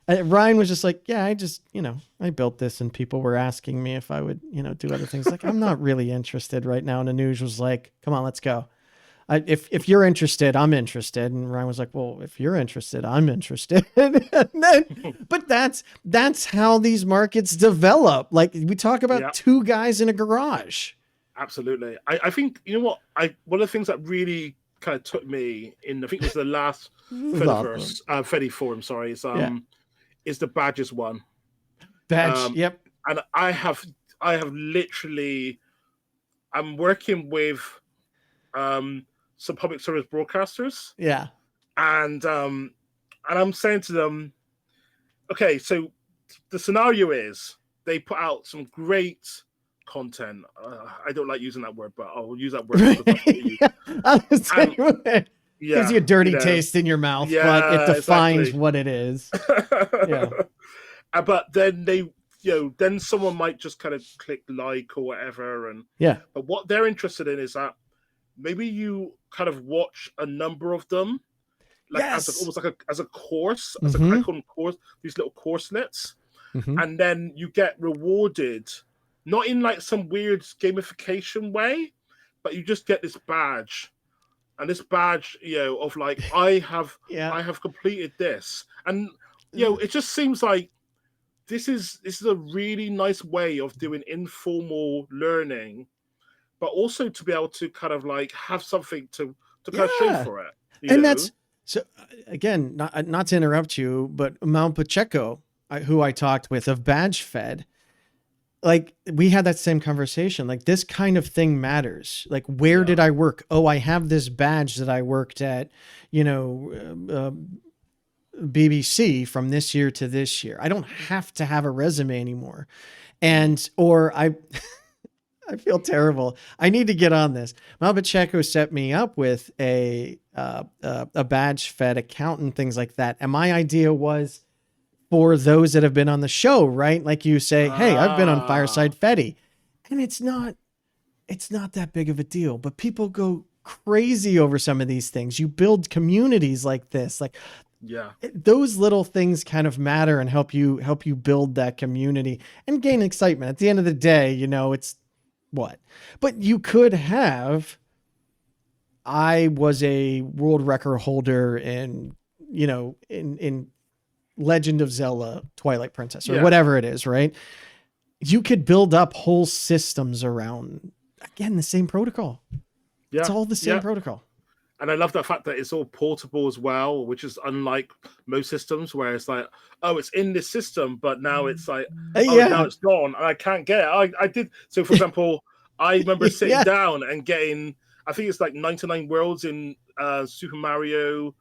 Ryan was just like, yeah, I built this and people were asking me if I would, do other things. Like, I'm not really interested right now. And Anuj was like, come on, let's go. If you're interested, I'm interested. And Ryan was like, well, if you're interested, I'm interested. But that's how these markets develop. Like, we talk about two guys in a garage. Absolutely. I think, one of the things that really kind of took me in, I think it was the last Fediverse, Fedi forum, sorry, is the badges one. Badge, yep. And I have literally, I'm working with some public service broadcasters. Yeah. And I'm saying to them, okay, so the scenario is they put out some great content. I don't like using that word, but I'll use that word. Gives you a dirty taste in your mouth, but it defines what it is. Yeah. But then then someone might just kind of click like or whatever. But what they're interested in is that maybe you kind of watch a number of them, like almost like as a course, as a curriculum course, these little courselets, and then you get rewarded, not in like some weird gamification way, but you just get this badge and this badge, of like I Yeah. have completed this, and it just seems like this is a really nice way of doing informal learning, but also to be able to kind of like have something to kind of show Yeah. for it, And that's so again, not to interrupt you, but Mount Pacheco, who I talked with of Badge Fed, like we had that same conversation. Like this kind of thing matters. Like where did I work? Oh, I have this badge that I worked at, BBC from this year to this year. I don't have to have a resume anymore. Or I feel terrible. I need to get on this. Mal Pacheco set me up with a badge fed account and things like that. And my idea was for those that have been on the show, right? Like you say, hey, I've been on Fireside Fedi. And it's not that big of a deal, but people go crazy over some of these things. You build communities like this, like those little things kind of matter and help you build that community and gain excitement. At the end of the day, it's what, but you could have, I was a world record holder in Legend of Zelda, Twilight Princess, or whatever it is, right? You could build up whole systems around, again, the same protocol. It's all the same protocol. And I love the fact that it's all portable as well, which is unlike most systems where it's like, oh, it's in this system, but now it's like, now it's gone and I can't get it. I did. So, for example, I remember sitting down and getting, I think it's like 99 worlds in Super Mario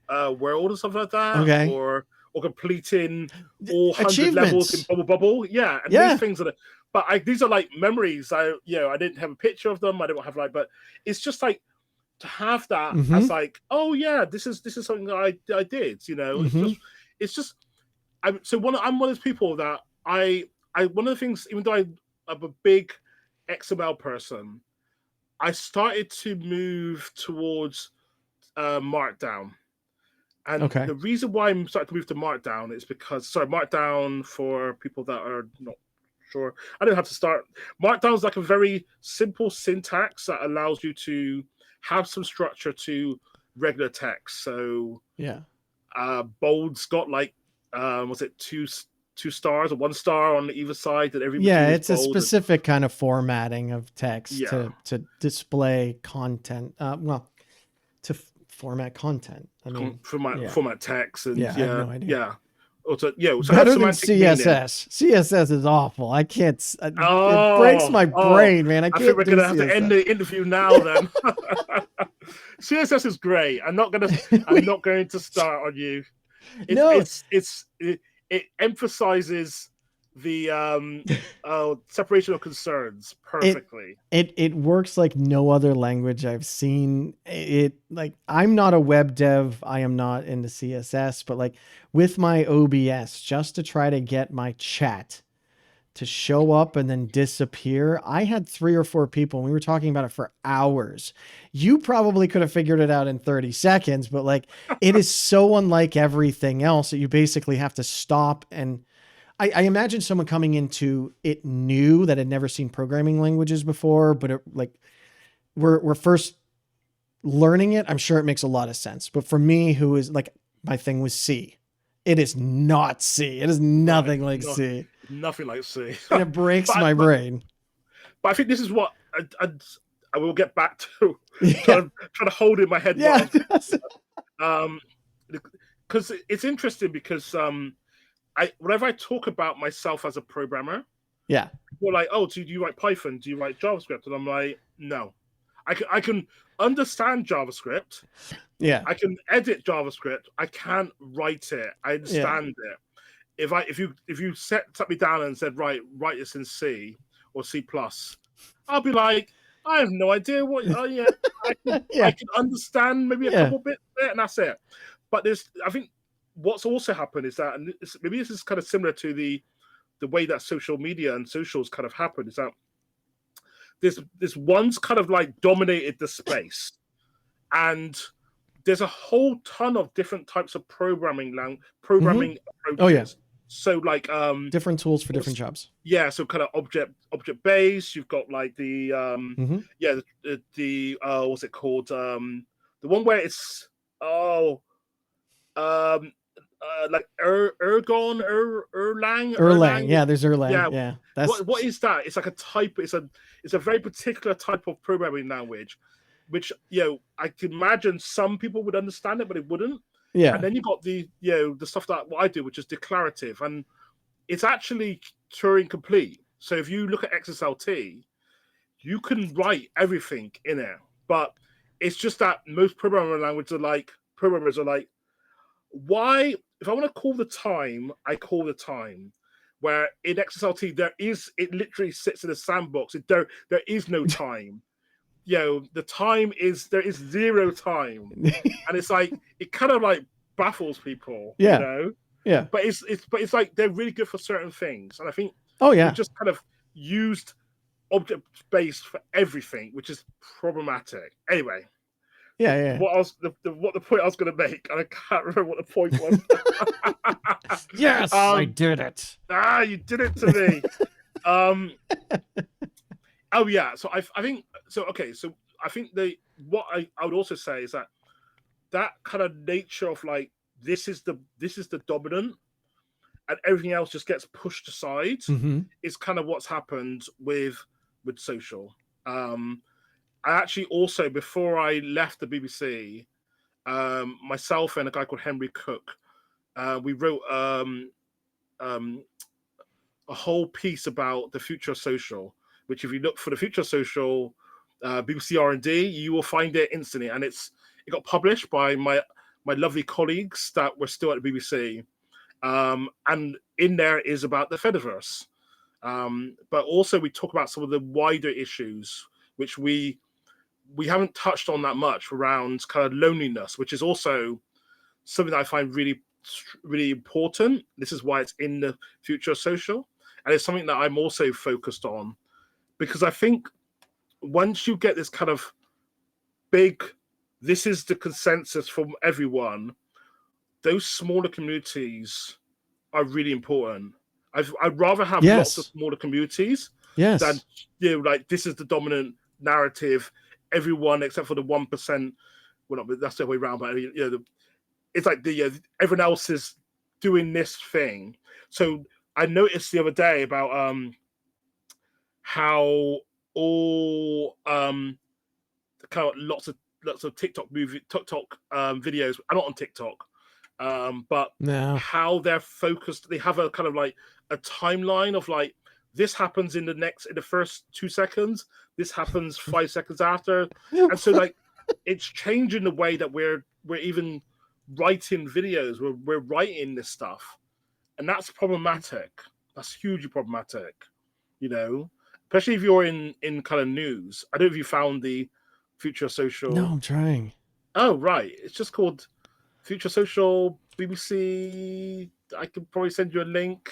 World or something like that. Okay. Or completing all 100 levels in Bubble Bubble. Yeah. And these things are, but these are like memories. I didn't have a picture of them. I don't have but it's just like, to have that as like, oh yeah, this is something that I did, it's just I'm one of those people that I one of the things, even though I'm a big XML person, I started to move towards Markdown. And the reason why I'm starting to move to Markdown is because Markdown, for people that are not sure, I don't have to start. Markdown is like a very simple syntax that allows you to have some structure to regular text. So bold's got like was it two stars or 1 star on either side that every it's a specific kind of formatting of text to display content. To format content. I mean, format text and I have no idea. So better than CSS. Meaning. CSS is awful. I can't. It breaks my brain, man. I can't. I think we're gonna have to end the interview now. Then CSS is great. I'm not going to start on you. It emphasizes the separation of concerns perfectly. It works like no other language I've seen. Like I'm not a web dev. I am not into CSS, but like with my OBS, just to try to get my chat to show up and then disappear. I had 3 or 4 people and we were talking about it for hours. You probably could have figured it out in 30 seconds, but like it is so unlike everything else that you basically have to stop. And I imagine someone coming into it new that had never seen programming languages before, but we're first learning it. I'm sure it makes a lot of sense. But for me, who is like, my thing was C. It is not C. It is nothing like C. Nothing like C. And it breaks my brain. But I think this is what I will get back to. Trying to hold it in my head. Because it's interesting because whenever I talk about myself as a programmer, people are like, oh, do you write Python? Do you write JavaScript? And I'm like, no. I can understand JavaScript. I can edit JavaScript. I can't write it. I understand it. If you set me down and said, write this in C or C++, I'll be like, I have no idea what. I can understand maybe a couple bits there, and that's it. But I think what's also happened is that, and maybe this is kind of similar to the way that social media and socials kind of happen, is that this one's kind of like dominated the space, and there's a whole ton of different types of programming approaches. So like different tools for different jobs. Yeah, so kind of object based. You've got like the Mm-hmm. yeah, the what's it called? The one where it's um like Erlang. Yeah, there's Yeah. Erlang. Yeah. What is that? It's like a type, it's a very particular type of programming language, which I can imagine some people would understand it, but it wouldn't. And yeah. then you got the the stuff that what I do, which is declarative, and it's actually Turing complete. So if you look at XSLT, you can write everything in it, but it's just that most programmers are like, why? If I want to call the time, I call the time. Where in XSLT it literally sits in a sandbox. There is no time. The time there is zero time, and it's like it kind of like baffles people. Yeah. Yeah. But it's like they're really good for certain things, and I think Oh we yeah. just kind of used object based for everything, which is problematic. Anyway, yeah. what the point I was going to make, and I can't remember what the point was. Yes, I did it. You did it to me. Oh yeah. So I think so. Okay. So I think what I would also say is that kind of nature of like this is the dominant, and everything else just gets pushed aside. Mm-hmm. Is kind of what's happened with social. I actually also, before I left the BBC, myself and a guy called Henry Cook, we wrote a whole piece about the future of social, which if you look for the future of social, BBC R&D, you will find it instantly. And it got published by my lovely colleagues that were still at the BBC. And in there is about the Fediverse. But also we talk about some of the wider issues, which we haven't touched on that much, around kind of loneliness, which is also something that I find really, really important. This is why it's in the future of social. And it's something that I'm also focused on, because I think once you get this kind of big, this is the consensus from everyone, those smaller communities are really important. I'd rather have lots of smaller communities than like this is the dominant narrative. Everyone except for the 1%. Well, not that's the way around, but it's like everyone else is doing this thing. So I noticed the other day about how all kind of lots of TikTok videos. I'm not on TikTok, but how they're focused. They have a kind of like a timeline of like this happens in the first 2 seconds. This happens 5 seconds after, and so like it's changing the way that we're even writing videos. We're writing this stuff, and that's problematic. That's hugely problematic. Especially if you're in kind of news. I don't know if you found the Future Social. No, I'm trying. Oh right, it's just called Future Social BBC. I could probably send you a link.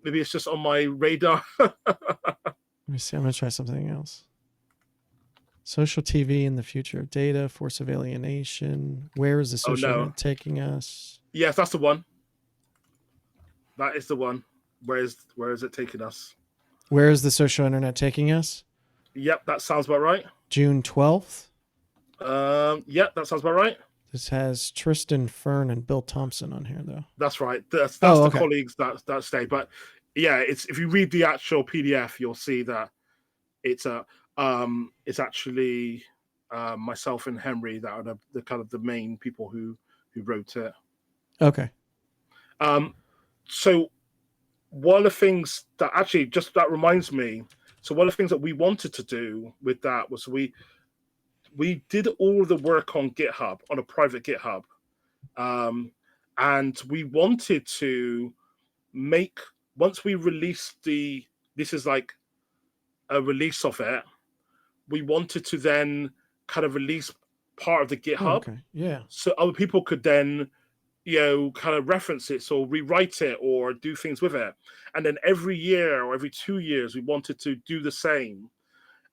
Maybe it's just on my radar. Let me see. I'm going to try something else. Social TV in the future of data, force of alienation. Where is the social internet taking us? Yes, that's the one. That is the one. Where is it taking us? Where is the social internet taking us? Yep, that sounds about right. June 12th? Yep, that sounds about right. This has Tristan Fern and Bill Thompson on here, though. That's right. That's the colleagues that stay. But yeah, it's if you read the actual PDF, you'll see that it's actually myself and Henry that are the kind of the main people who wrote it. Okay. So one of the things that actually that reminds me. So one of the things that we wanted to do with that was we did all the work on GitHub, on a private GitHub. And we wanted to make, once we released this is like a release of it, we wanted to then kind of release part of the GitHub. Oh, okay. Yeah. So other people could then, kind of reference it or rewrite it or do things with it. And then every year or every 2 years, we wanted to do the same.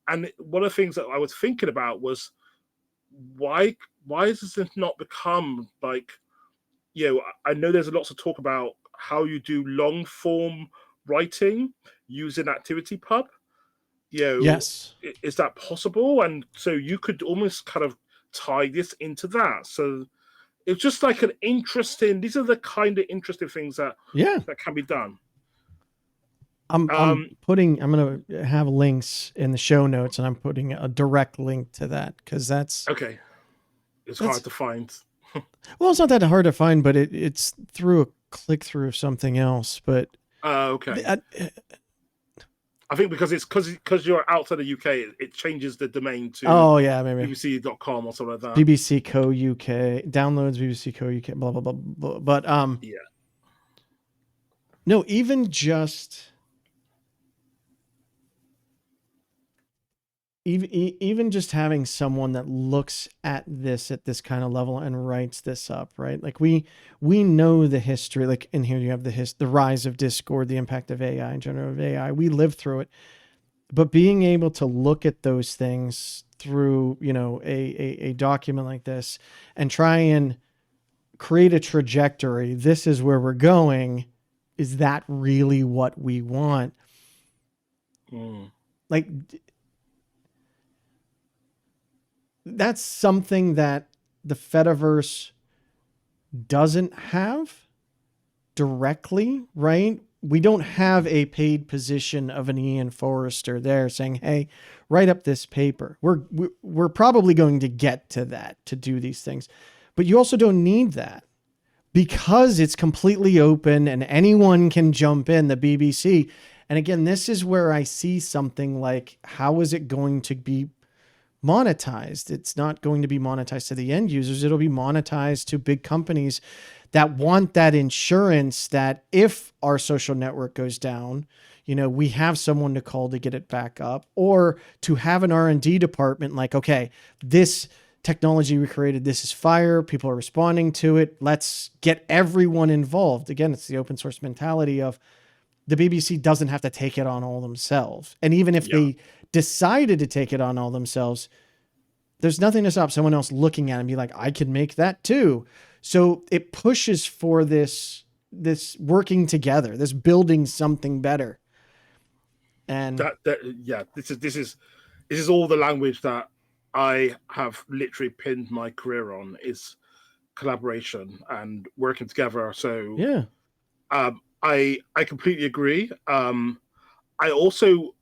And one of the things that I was thinking about was, why does this not become like, I know there's lots of talk about how you do long form writing using ActivityPub. Yes. Is that possible? And so you could almost kind of tie this into that. So it's just like an interesting. These are the kind of interesting things that can be done. I'm going to have links in the show notes, and I'm putting a direct link to that because that's okay. It's hard to find. Well, it's not that hard to find, but it's through a click through of something else. But okay. I think because you're outside the UK, it changes the domain to maybe BBC.com or something like that. BBC Co UK downloads BBC Co UK blah blah blah blah. But no, even just having someone that looks at this kind of level and writes this up, right? Like we know the history, like in here you have the rise of Discord, the impact of AI and generative AI. We lived through it, but being able to look at those things through, a document like this and try and create a trajectory. This is where we're going. Is that really what we want? Like, that's something that the Fediverse doesn't have directly, right? We don't have a paid position of an Ian Forrester there saying, hey, write up this paper. We're probably going to get to that to do these things, but you also don't need that because it's completely open and anyone can jump in, the BBC. And again, this is where I see something like, how is it going to be monetized? It's not going to be monetized to the end users. It'll be monetized to big companies that want that insurance that if our social network goes down, we have someone to call to get it back up, or to have an R&D department like, okay, this technology we created, this is fire. People are responding to it. Let's get everyone involved. Again, it's the open source mentality of the BBC doesn't have to take it on all themselves. And even if they decided to take it on all themselves, there's nothing to stop someone else looking at it and be like, I could make that too. So it pushes for this working together, this building something better. And this is all the language that I have literally pinned my career on, is collaboration and working together. So I completely agree. I also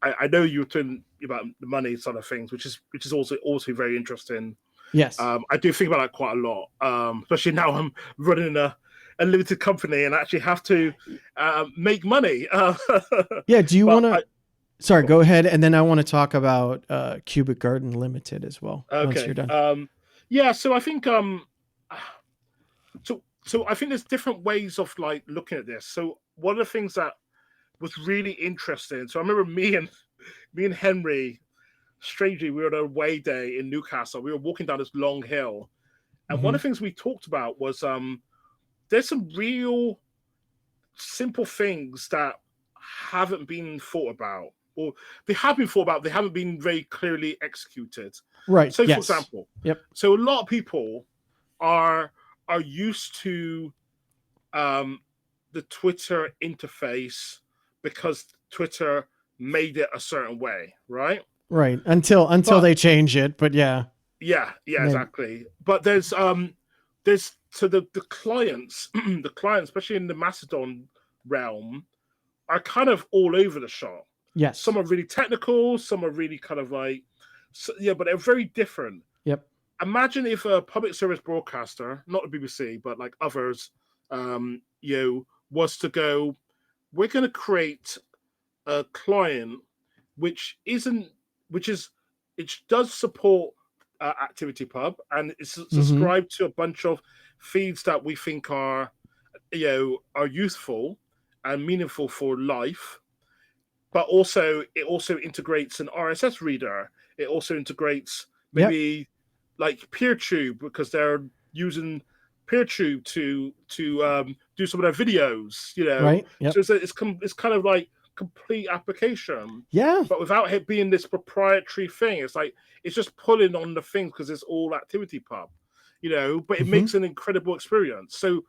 I know you were talking about the money side of things, which is also very interesting. Yes. I do think about that quite a lot, especially now I'm running a limited company and actually have to make money. Do you want to? Sorry, go ahead, and then I want to talk about Cubic Garden Limited as well. Okay. Once you're done. So I think so I think there's different ways of like looking at this. So one of the things that was really interesting. So I remember me and Henry, strangely, we were on a away day in Newcastle. We were walking down this long hill. And one of the things we talked about was there's some real simple things that haven't been thought about. Or they have been thought about, they haven't been very clearly executed. Right. So for example, so a lot of people are used to the Twitter interface because Twitter made it a certain way, right? Right. Until they change it, but yeah. Yeah, exactly. But there's so the clients, especially in the Mastodon realm, are kind of all over the shop. Yes. Some are really technical, some are really kind of like, but they're very different. Yep. Imagine if a public service broadcaster, not the BBC, but like others, was to go, we're going to create a client which does support ActivityPub and it's subscribed to a bunch of feeds that we think are useful and meaningful for life, but also it also integrates an RSS reader. It also integrates maybe like PeerTube, because they're using PeerTube to do some of their videos, Right. Yep. So it's kind of like complete application, but without it being this proprietary thing. It's like it's just pulling on the things because it's all ActivityPub, but it makes an incredible experience. So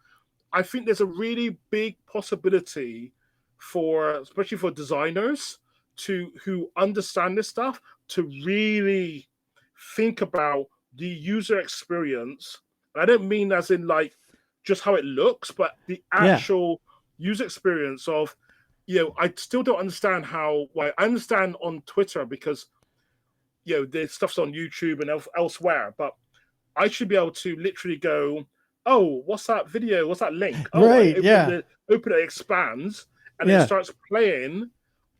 I think there's a really big possibility for, especially for designers, who understand this stuff, to really think about the user experience. I don't mean as in like just how it looks, but the Yeah. actual user experience of, I still don't understand how. Why I understand on Twitter because the stuff's on YouTube and elsewhere, but I should be able to literally go, oh, what's that video? What's that link? Oh, I Right. Yeah. open it, expands, and it Yeah. starts playing,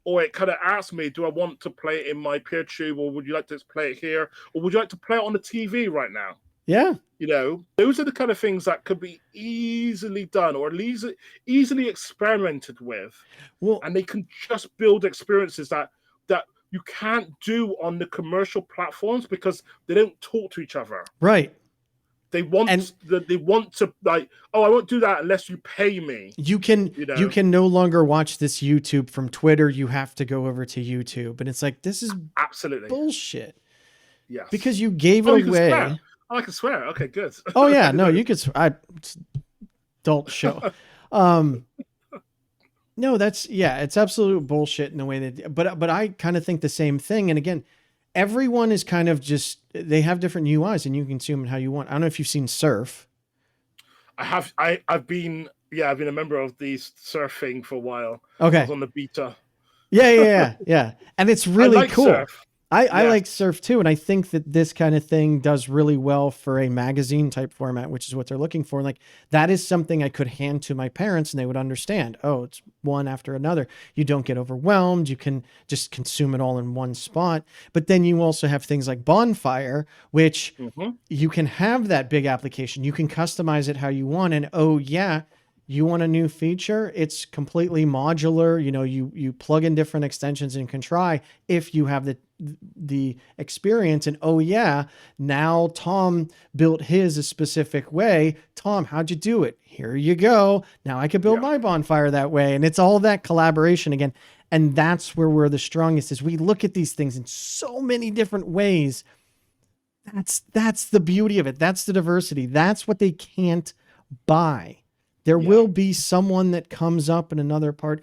or it kind of asks me, do I want to play it in my peer tube, or would you like to play it here, or would you like to play it on the TV right now? Yeah. Those are the kind of things that could be easily done, or at least easily experimented with, Well, and they can just build experiences that you can't do on the commercial platforms because they don't talk to each other. right. They want to like, oh, I won't do that unless you pay me. You can no longer watch this YouTube from Twitter. You have to go over to YouTube. And it's like, this is Absolutely bullshit. yes. Because you gave you it can away. swear. Oh, I can swear. Okay, good. Oh yeah, no, you could. Adult show. No, it's absolute bullshit in the way that. But I kind of think the same thing. And again, everyone is kind of just, they have different UIs, and you can consume it how you want. I don't know if you've seen Surf. I have. I've been a member of the surfing for a while. Okay. I was on the beta. Yeah. And it's really I like cool. Surf. I like Surf too. And I think that this kind of thing does really well for a magazine type format, which is what they're looking for. Like, that is something I could hand to my parents and they would understand. Oh, it's one after another. You don't get overwhelmed. You can just consume it all in one spot. But then you also have things like Bonfire, which you can have that big application. You can customize it how you want. And you want a new feature? It's completely modular. You plug in different extensions and can try if you have the experience. And now Tom built his a specific way. Tom, how'd you do it? Here you go. Now I can build my bonfire that way. And it's all that collaboration again. And that's where we're the strongest, is we look at these things in so many different ways. That's the beauty of it. That's the diversity. That's what they can't buy. There will be someone that comes up in another part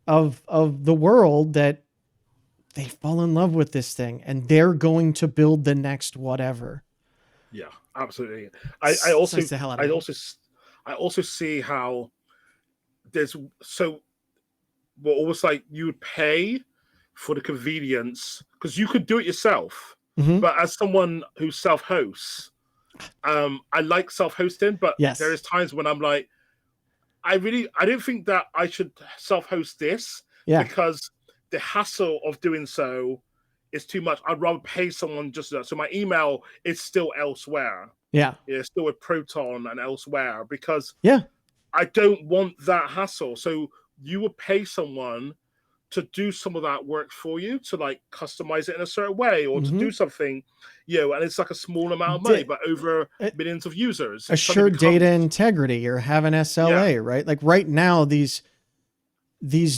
of the world that they fall in love with this thing, and they're going to build the next whatever. Yeah, absolutely. I also see how there's almost like you would pay for the convenience because you could do it yourself. But as someone who self-hosts, I like self-hosting, but there is times when I'm like, I don't think that I should self-host this because the hassle of doing so is too much. I'd rather pay someone just so my email is still elsewhere. Yeah. It's still with Proton and elsewhere because I don't want that hassle. So you would pay someone to do some of that work for you, to like customize it in a certain way, or to do something, and it's like a small amount of money, but over millions of users. Assured data integrity, or have an SLA, right? Like right now, these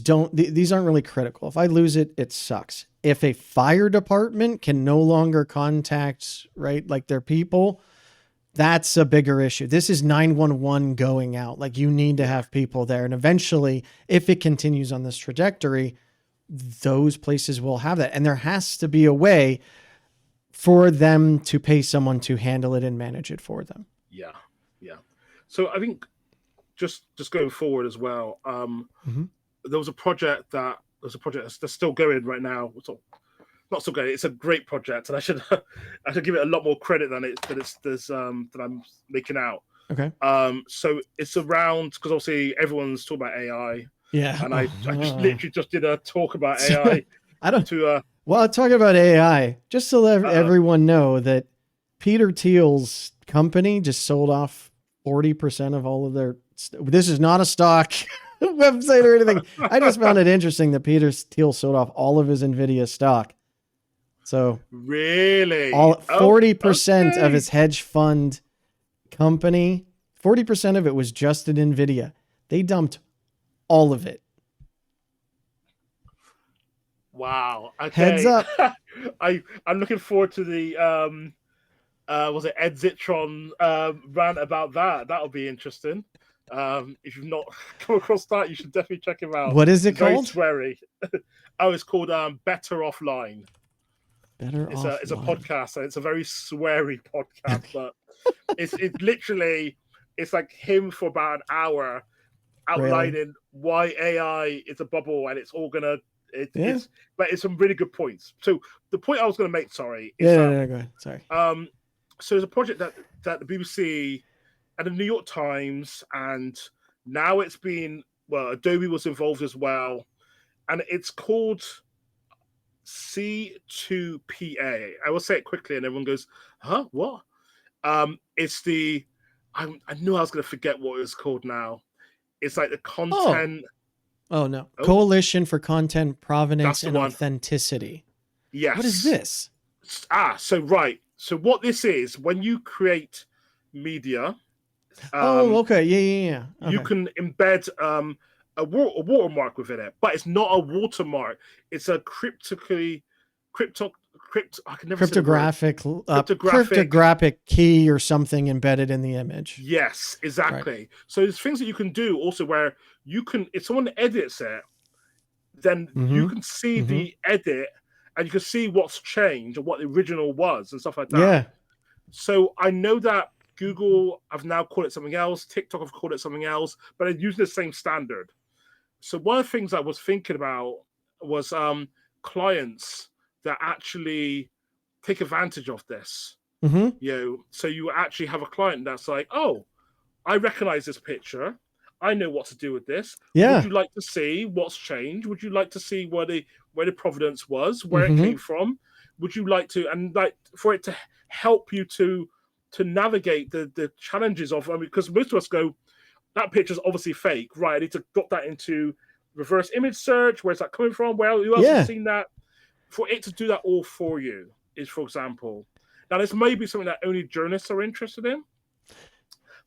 aren't really critical. If I lose it, it sucks. If a fire department can no longer contact, right, like their people, that's a bigger issue. This is 911 going out. Like, you need to have people there. And eventually, if it continues on this trajectory, those places will have that. And there has to be a way for them to pay someone to handle it and manage it for them. Yeah. So I think just going forward as well, there was a project that's still going right now. Not so great. It's a great project, and I should give it a lot more credit than I'm making out. Okay. So it's around, because obviously everyone's talking about AI. Yeah. And I just literally just did a talk about AI. Talking about AI, just to let everyone know that Peter Thiel's company just sold off 40% of all of their. This is not a stock website or anything. I just found it interesting that Peter Thiel sold off all of his NVIDIA stock. So really, 40% of his hedge fund company, 40% of it was just in NVIDIA. They dumped all of it. Wow. Okay. Heads up. I'm looking forward to the was it Ed Zitron rant about that. That'll be interesting. If you've not come across that, you should definitely check him out. What is it It's very called? sweary. It's called Better Offline. Better It's Offline. a podcast, and it's a very sweary podcast, but it's literally it's like him for about an hour outlining Really? why AI is a bubble and it's all gonna Yeah. it's some really good points. So the point I was gonna make, sorry, is Yeah, that no, go ahead. Sorry. so there's a project that the BBC and the New York Times, and now it's been, well, Adobe was involved as well, and it's called C2PA. I will say it quickly, and everyone goes, "Huh? What?" It's the I knew I was going to forget what it was called now. It's like the content. Oh no. Oh, Coalition for Content Provenance that's the and one. Authenticity. Yes. What is this? So right. So what this is, when you create media, Okay. Yeah. you Okay. can embed a watermark within it, but it's not a watermark. It's a I can never say the word. Cryptographic key or something embedded in the image. Yes, exactly. Right. So there's things that you can do also where you can, if someone edits it, then you can see the edit and you can see what's changed or what the original was and stuff like that. Yeah. So I know that Google have now called it something else, TikTok have called it something else, but they're using the same standard. So one of the things I was thinking about was clients that actually take advantage of this. So you actually have a client that's like, oh, I recognize this picture. I know what to do with this. Yeah. Would you like to see what's changed? Would you like to see where the provenance was, where it came from? Would you like to, and like for it to help you to navigate the challenges of, because most of us go, that picture's obviously fake, right? I need to drop that into reverse image search. Where's that coming from? Well, who else has seen that? For it to do that all for you is, for example, now this may be something that only journalists are interested in,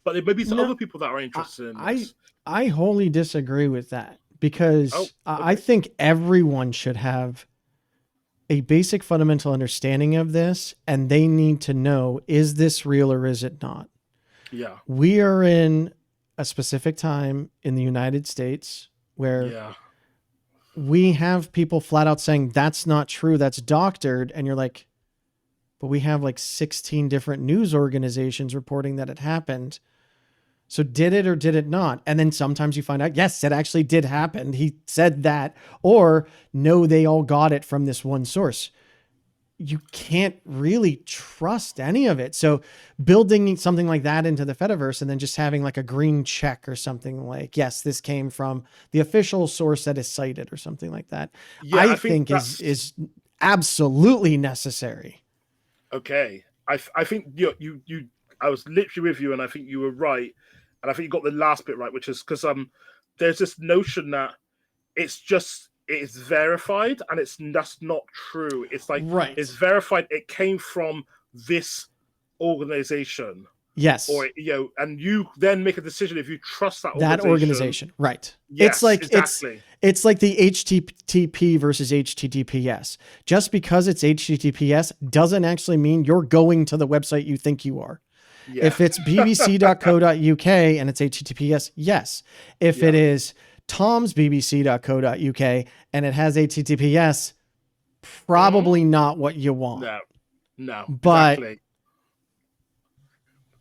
but there may be some other people that are interested in this. I wholly disagree with that because I think everyone should have a basic fundamental understanding of this, and they need to know, is this real or is it not? Yeah. We are in a specific time in the United States where we have people flat out saying that's not true, that's doctored. And you're like, but we have like 16 different news organizations reporting that it happened. So did it or did it not? And then sometimes you find out, yes, it actually did happen. He said that, or no, they all got it from this one source. You can't really trust any of it. So building something like that into the Fediverse and then just having like a green check or something like, yes, this came from the official source that is cited or something like that, I think is absolutely necessary. Okay. I think you I was literally with you, and I think you were right. And I think you got the last bit right, which is because there's this notion that it's verified, and that's not true. It's like, it's verified. It came from this organization. Yes. Or, and you then make a decision if you trust that organization. Right. Yes, it's like, exactly. It's like the HTTP versus HTTPS. Just because it's HTTPS doesn't actually mean you're going to the website you think you are. Yeah. If it's bbc.co.uk and it's HTTPS, yes. If it is Tom's bbc.co.uk and it has HTTPS, probably not what you want. No. But exactly.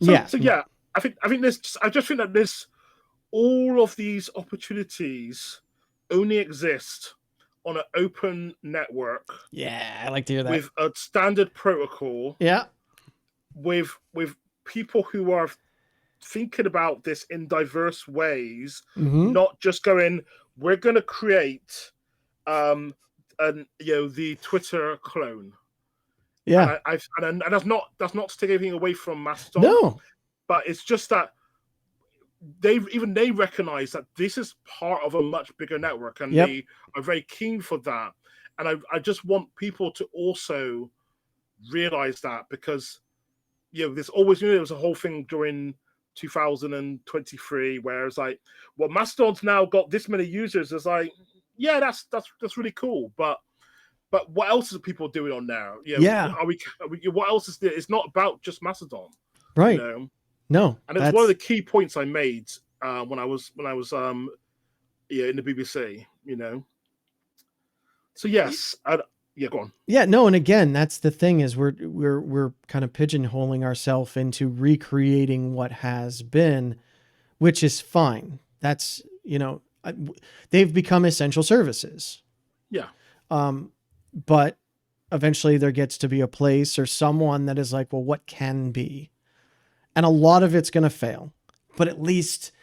So I think there's. I just think that there's all of these opportunities only exist on an open network. Yeah, I like to hear that. With a standard protocol. Yeah. With people who are thinking about this in diverse ways, not just going, we're going to create, the Twitter clone. Yeah, and that's not to take anything away from Mastodon. No, but it's just that they recognize that this is part of a much bigger network, and they are very keen for that. And I just want people to also realize that, because there's always there was a whole thing during 2023 where it's like, well, Mastodon's now got this many users. It's like, yeah, that's really cool, but what else are people doing on there? Are we what else is there? It's not about just Mastodon, right? No, and it's one of the key points I made when I was in the BBC, you know. So yes, yeah, go on. Yeah, no, and again, that's the thing is we're kind of pigeonholing ourselves into recreating what has been, which is fine. That's, you know, they've become essential services. Yeah. But eventually there gets to be a place or someone that is like, well, what can be? And a lot of it's going to fail, but at least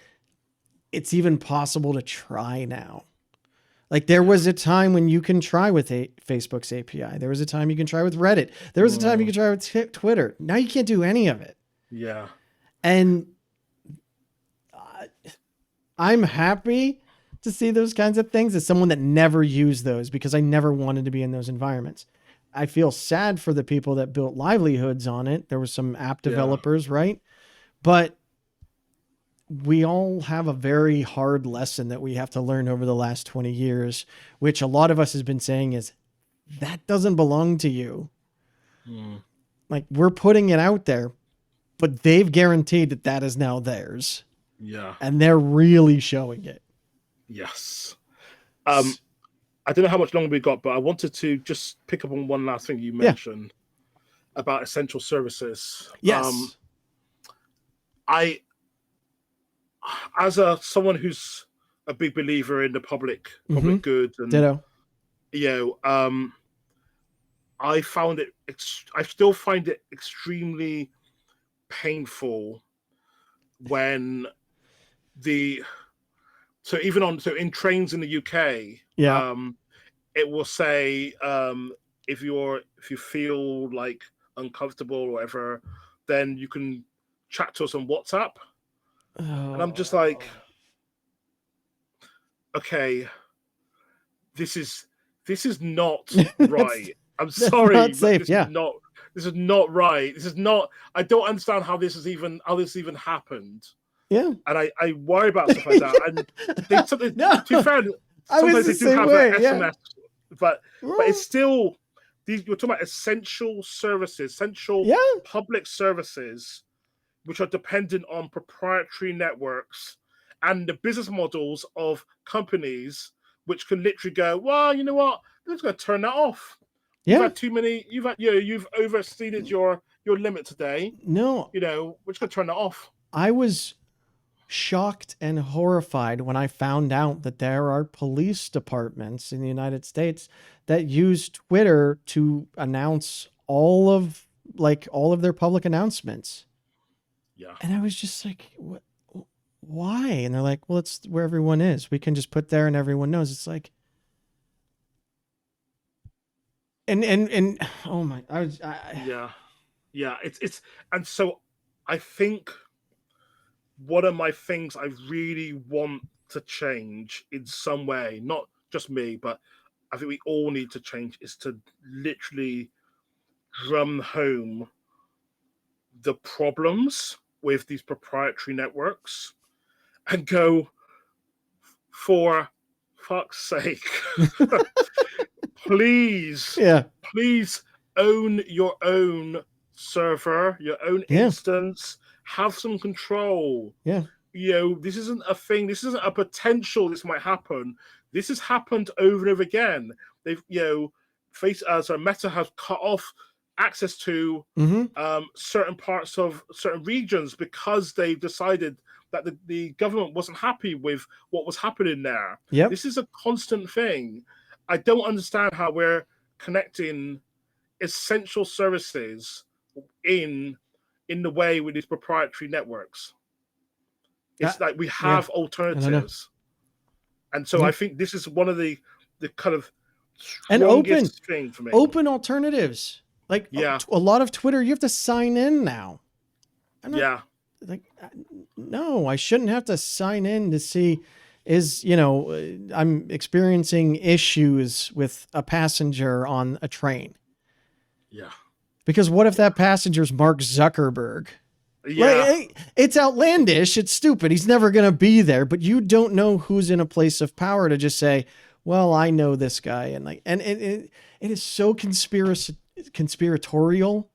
it's even possible to try now. Like there was a time when you can try with Facebook's API. There was a time you can try with Reddit. There was a time you can try with Twitter. Now you can't do any of it. Yeah. And I'm happy to see those kinds of things as someone that never used those because I never wanted to be in those environments. I feel sad for the people that built livelihoods on it. There was some app developers, right? But we all have a very hard lesson that we have to learn over the last 20 years, which a lot of us has been saying is that doesn't belong to you. Like we're putting it out there, but they've guaranteed that that is now theirs. Yeah. And they're really showing it. Yes. I don't know how much longer we got, but I wanted to just pick up on one last thing you mentioned about essential services. Yes. As someone who's a big believer in the public good, and ditto. You know, I still find it extremely painful when in trains in the UK, it will say if you feel like uncomfortable or whatever, then you can chat to us on WhatsApp. And I'm just like, okay, this is not right. I'm sorry, not safe. This is not right. This is not. I don't understand how this even happened. Yeah, and I worry about stuff like that. And to be fair, sometimes they do have an SMS, but it's still you're talking about essential services, public services, which are dependent on proprietary networks and the business models of companies, which can literally go, well, you know what, I'm just going to turn that off. Yeah. You've had too many. You've overstated your limit today. No, we're just going to turn that off. I was shocked and horrified when I found out that there are police departments in the United States that use Twitter to announce all of their public announcements. Yeah. And I was just like, what? Why? And they're like, well, it's where everyone is. We can just put there and everyone knows. It's like, and oh my, yeah. It's and so I think one of my things I really want to change in some way, not just me, but I think we all need to change, is to literally drum home the problems with these proprietary networks and go, for fuck's sake, please own your own server, your own instance, have some control. Yeah. This isn't a thing. This isn't a potential. This might happen. This has happened over and over again. They've, Meta has cut off access to certain parts of certain regions because they've decided that the government wasn't happy with what was happening there. Yep. This is a constant thing. I don't understand how we're connecting essential services in the way with these proprietary networks. It's like we have alternatives. And so I think this is one of the kind of strongest thing for me. Open alternatives. Like a lot of Twitter, you have to sign in now. No, I shouldn't have to sign in to see I'm experiencing issues with a passenger on a train. Yeah. Because what if that passenger's Mark Zuckerberg? Yeah. It's outlandish. It's stupid. He's never going to be there, but you don't know who's in a place of power to just say, well, I know this guy. And it is so conspiratorial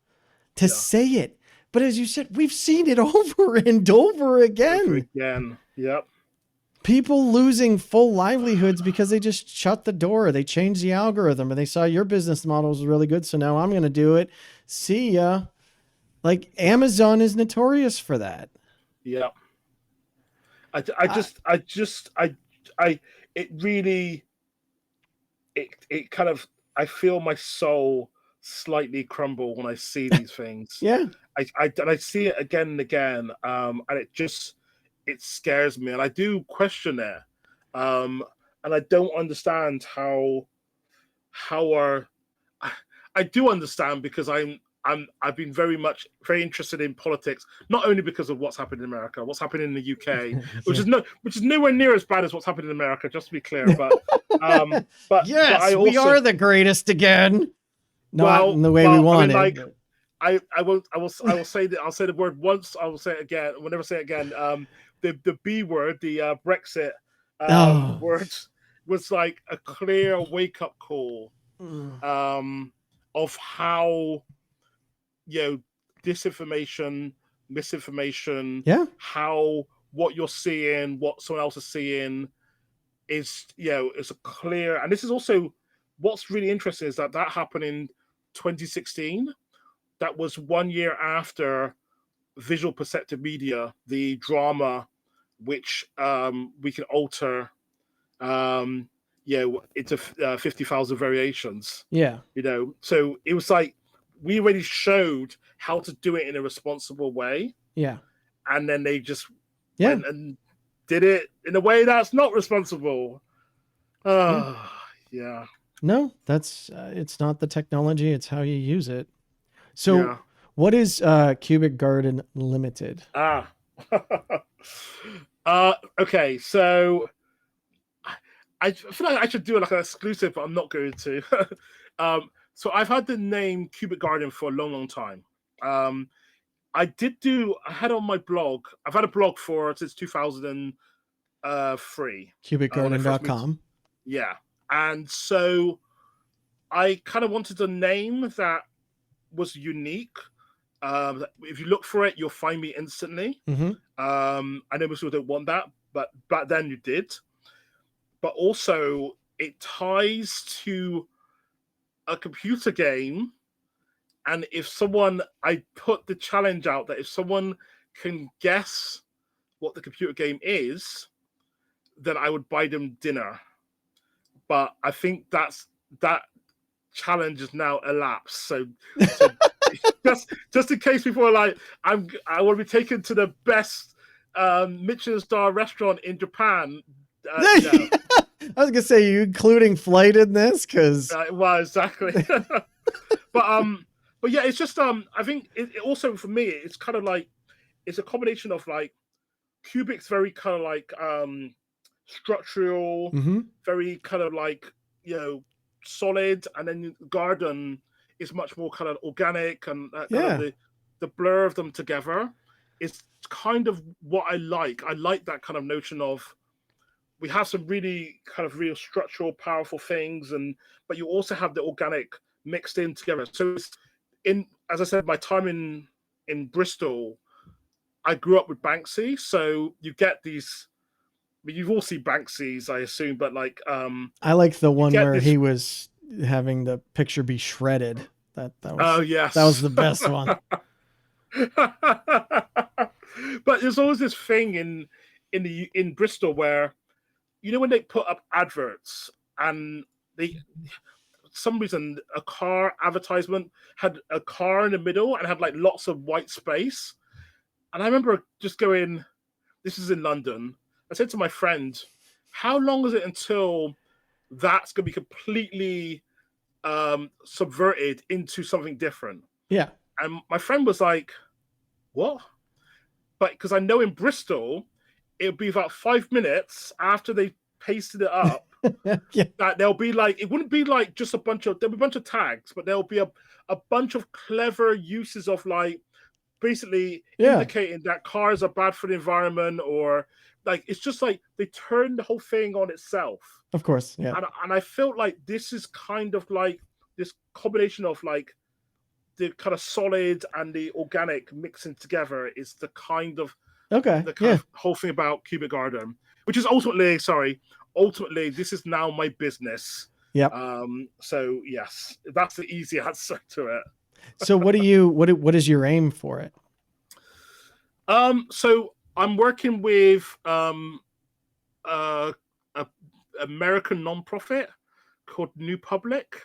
to say it, But as you said, we've seen it over and over again. Yep. People losing full livelihoods because they just shut the door. They changed the algorithm and they saw your business model was really good. So now I'm going to do it. See ya. Like Amazon is notorious for that. Yep. It really, it kind of, I feel my soul slightly crumble when I see these things. Yeah. I see it again and again. And it scares me. And I do question it. And I don't understand how I do understand because I've been very interested in politics, not only because of what's happened in America, what's happened in the UK, which is nowhere near as bad as what's happened in America, just to be clear. But yes, but I also, we are the greatest again. Not in the way we want it. I will say that I'll say the word once. I will say it again. I will never say it again. The B word, the Brexit word, was like a clear wake up call of how, disinformation, misinformation, how what you're seeing, what someone else is seeing is, it's a clear. And this is also what's really interesting is that happened in 2016. That was 1 year after Visual Perceptive Media, the drama which we can alter into 50,000 variations. Yeah. So it was like we already showed how to do it in a responsible way. Yeah. And then they just went and did it in a way that's not responsible. Yeah. No, that's it's not the technology, it's how you use it. So what is Cubic Garden Limited? Okay, so I feel like I should do like an exclusive, but I'm not going to. So I've had the name Cubic Garden for a long time. I had on my blog, I've had a blog since 2003. Cubicgarden.com. Yeah. And so I kind of wanted a name that was unique. If you look for it, you'll find me instantly. Mm-hmm. I know most people don't want that, but back then you did. But also, it ties to a computer game. And I put the challenge out that if someone can guess what the computer game is, then I would buy them dinner. But I think that challenge is now elapsed. So just in case people are like, I want to be taken to the best Michelin star restaurant in Japan. I was gonna say, you including flight in this, because well, exactly. But yeah, it's just I think it also for me it's kind of like it's a combination of like Cubic's very kind of like structural, very kind of like solid, and then garden is much more kind of organic and kind of the blur of them together is kind of what I like. I like that kind of notion of we have some really kind of real structural, powerful things, but you also have the organic mixed in together. So as I said, my time in Bristol, I grew up with Banksy, so you get these. I mean, you've all seen Banksy's, I assume, but like I like the one where he was having the picture be shredded. That was that was the best one. But there's always this thing in Bristol where when they put up adverts and some reason a car advertisement had a car in the middle and had like lots of white space, and I remember just going, this is in London. I said to my friend, how long is it until that's going to be completely subverted into something different? Yeah. And my friend was like, what? But because I know in Bristol, it'll be about 5 minutes after they pasted it up that there'll be like, it wouldn't be like just there'll be a bunch of tags, but there'll be a bunch of clever uses of like basically indicating that cars are bad for the environment, or like it's just like they turned the whole thing on itself. Of course, yeah. And I felt like this is kind of like this combination of like the kind of solid and the organic mixing together is the kind of whole thing about Cubic Garden, which is ultimately this is now my business. Yep. So yes, that's the easy answer to it. So what is your aim for it? So I'm working with a American nonprofit called New Public,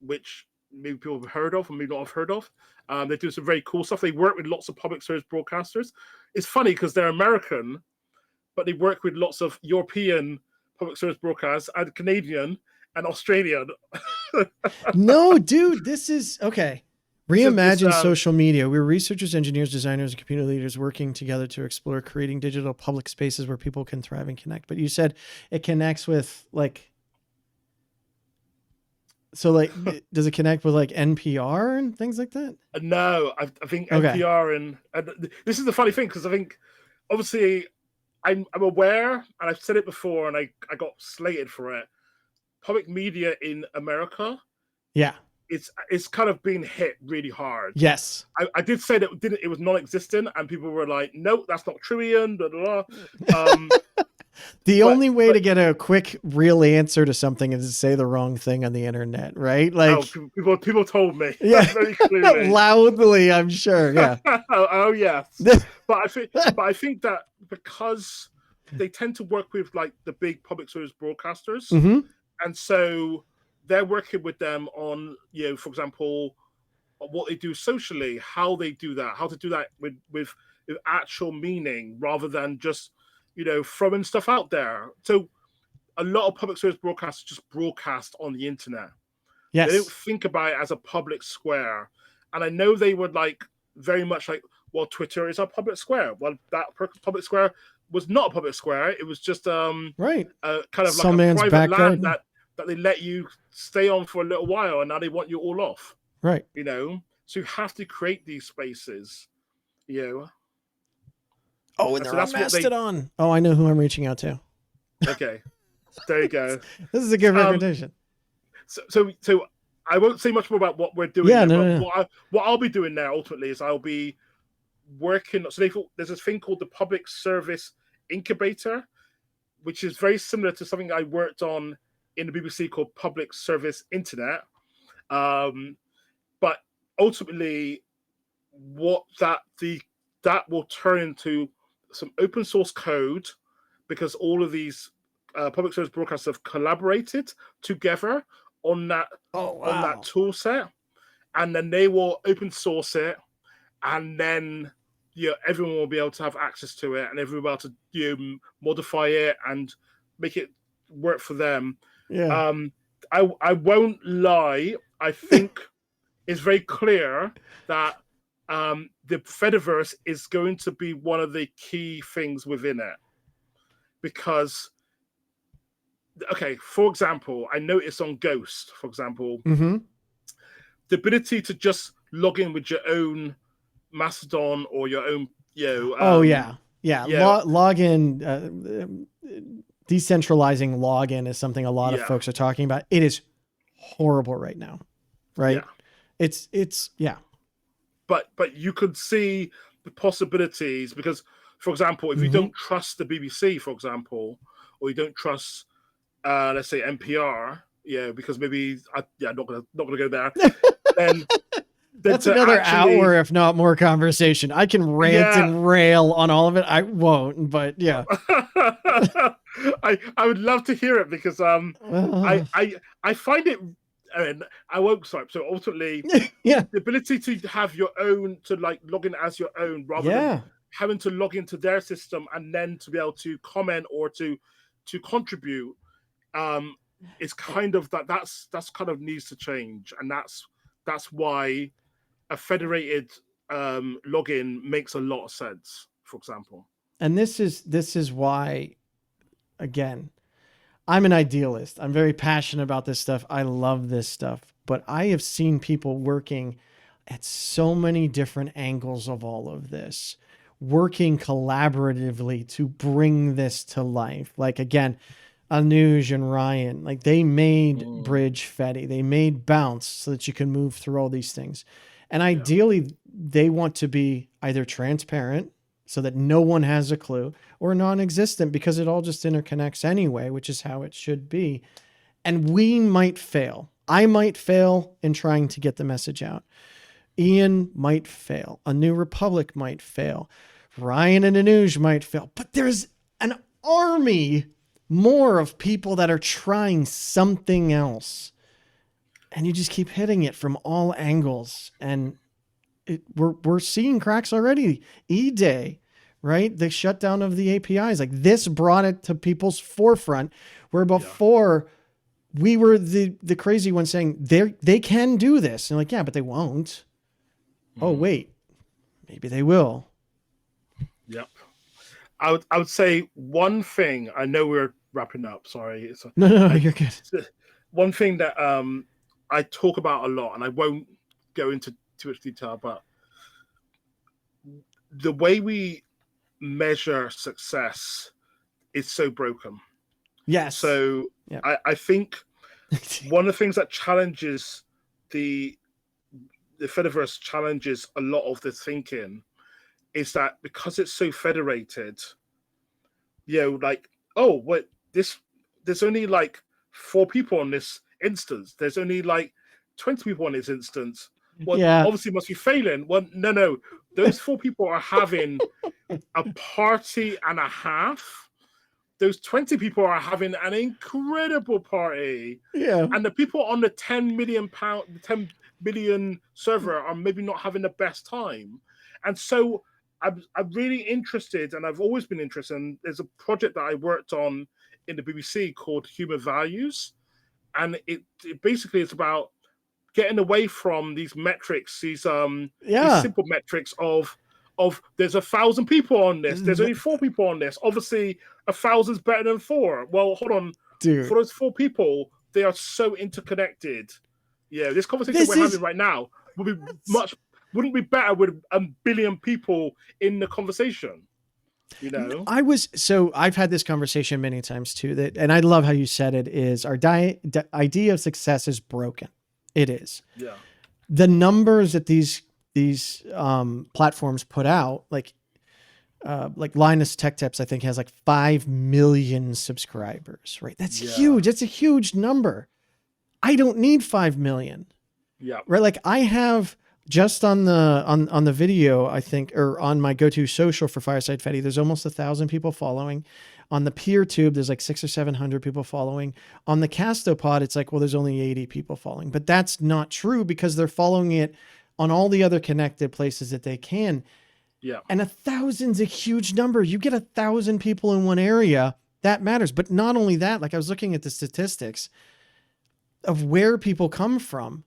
which maybe people have heard of and maybe not have heard of. They do some very cool stuff. They work with lots of public service broadcasters. It's funny because they're American, but they work with lots of European public service broadcasters and Canadian and Australian. No, dude, this is okay. Reimagine social media. We're researchers, engineers, designers, and community leaders working together to explore creating digital public spaces where people can thrive and connect. But you said it connects with does it connect with like NPR and things like that? No, I think NPR and this is the funny thing because I think obviously I'm aware, and I've said it before, and I got slated for it. Public media in America, it's kind of been hit really hard. Yes, I did say that it was non-existent, and people were like, "No, that's not true, Ian." Blah, blah, blah. The only way to get a quick, real answer to something is to say the wrong thing on the internet, right? Like people told me, very clearly, loudly, I'm sure. Yeah. Oh yes, but I think that because they tend to work with like the big public service broadcasters, and so they're working with them on, for example, what they do socially, how they do that, how to do that with actual meaning rather than just throwing stuff out there. So a lot of public service broadcasters just broadcast on the internet. Yes. They don't think about it as a public square. And I know they would very much well, Twitter is a public square. Well, that public square was not a public square. It was just kind of some like a man's private backyard. land that they let you stay on for a little while, and now they want you all off. Right. So you have to create these spaces. Oh, and they're on Mastodon. Oh, I know who I'm reaching out to. Okay, there you go. This is a good recommendation. So I won't say much more about what we're doing. Yeah, no. What I'll be doing now ultimately is I'll be working. So there's this thing called the Public Service Incubator, which is very similar to something I worked on in the BBC called Public Service Internet. But ultimately, what that will turn into some open source code, because all of these public service broadcasters have collaborated together on that on that tool set, and then they will open source it, and then everyone will be able to have access to it, and everyone will be able to modify it and make it work for them. Yeah. I won't lie. I think it's very clear that the Fediverse is going to be one of the key things within it, because, for example, I noticed on Ghost, for example, the ability to just log in with your own Mastodon or your own, login, decentralizing login is something a lot of folks are talking about. It is horrible right now, right? Yeah. It's But you could see the possibilities, because, for example, if you don't trust the BBC, for example, or you don't trust, let's say NPR, because maybe I'm not gonna go there. then that's another hour, if not more, conversation. I can rant and rail on all of it. I won't, but yeah. I would love to hear it, because I find it. I won't. Sorry. So ultimately, the ability to have your own, to log in as your own, rather than having to log into their system and then to be able to comment or to contribute, is kind of that's kind of needs to change, and that's why a federated login makes a lot of sense, for example. And this is why, again, I'm an idealist. I'm very passionate about this stuff. I love this stuff, but I have seen people working at so many different angles of all of this, working collaboratively to bring this to life. Like, again, Anuj and Ryan, like they made Mm, Bridge Fedi, they made Bounce so that you can move through all these things. And yeah. ideally, they want to be either transparent so that no one has a clue, or non-existent because it all just interconnects anyway, which is how it should be. And we might fail. I might fail in trying to get the message out. Ian might fail. A New Republic might fail. Ryan and Anuj might fail. But there's an army more of people that are trying something else. And you just keep hitting it from all angles. And we're seeing cracks already. E-Day, right? The shutdown of the APIs. Like this brought it to people's forefront, where before we were the crazy ones saying they can do this. And like, yeah, but they won't. Oh, wait, maybe they will. Yep. I would say one thing. I know we're wrapping up. Sorry. No, you're good. One thing that I talk about a lot, and I won't go into too much detail, but the way we measure success is so broken. Yes. So yep. I think one of the things that challenges the Fediverse challenges a lot of the thinking is that because it's so federated, like, oh, what there's only like 4 people on this instance. There's only like 20 people on this instance. Well, obviously must be failing. Well, no. Those 4 people are having a party and a half. Those 20 people are having an incredible party. Yeah. And the people on the 10 million server are maybe not having the best time. And so I'm really interested, and I've always been interested, and there's a project that I worked on in the BBC called Human Values. And it basically is about getting away from these metrics, these simple metrics of there's 1,000 people on this, there's only 4 people on this. Obviously, 1,000 is better than 4. Well, hold on. Dude. For those 4 people, they are so interconnected. Yeah, this conversation we're having right now wouldn't be better with a billion people in the conversation. I've had this conversation many times too, and I love how you said it, is our idea of success is broken. It is. Yeah. The numbers that these platforms put out, like Linus Tech Tips, I think has like 5 million subscribers, right? That's huge. That's a huge number. I don't need 5 million. Yeah. Right. Like I have just on the video, I think, or on my go-to social for Fireside Fedi, there's almost 1,000 people following. On the PeerTube, there's like 600 or 700 people following. On the Castopod, it's like, well, there's only 80 people following, but that's not true because they're following it on all the other connected places that they can. Yeah. And 1,000's a huge number. You get 1,000 people in one area, that matters. But not only that, like I was looking at the statistics of where people come from.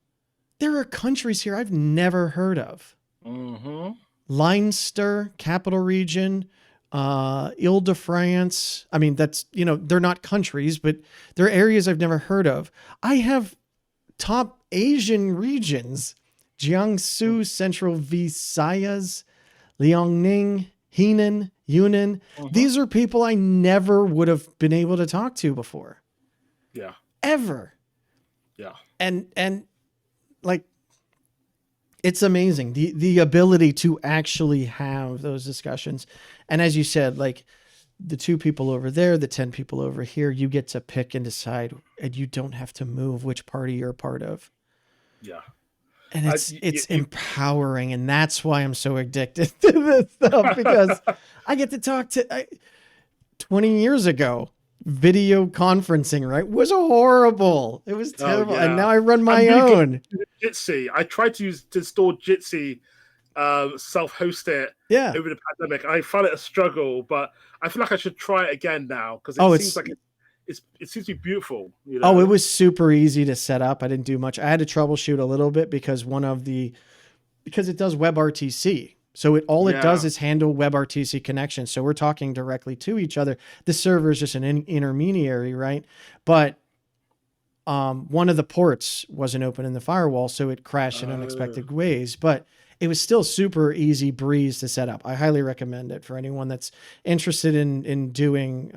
There are countries here I've never heard of. Mm-hmm. Leinster, Capital Region, Ile-de-France. I mean, that's, they're not countries, but they're areas I've never heard of. I have top Asian regions: Jiangsu, Central Visayas, Liaoning, Henan, Yunnan. Mm-hmm. These are people I never would have been able to talk to before. Yeah. Ever. Yeah. And like, it's amazing the ability to actually have those discussions. And as you said, like the 2 people over there, the 10 people over here, you get to pick and decide, and you don't have to move which party you're a part of. Yeah. And it's empowering. And that's why I'm so addicted to this stuff, because I get to talk to 20 years ago. Video conferencing, right, was horrible. It was terrible. And now I run my own. Jitsi. I tried to install Jitsi, self-host it over the pandemic. I found it a struggle, but I feel like I should try it again now because it seems like it seems to be beautiful. Oh, it was super easy to set up. I didn't do much. I had to troubleshoot a little bit because because it does WebRTC. So it does is handle WebRTC connections. So we're talking directly to each other. The server is just an intermediary, right? But one of the ports wasn't open in the firewall, so it crashed in unexpected ways. But it was still super easy breeze to set up. I highly recommend it for anyone that's interested in doing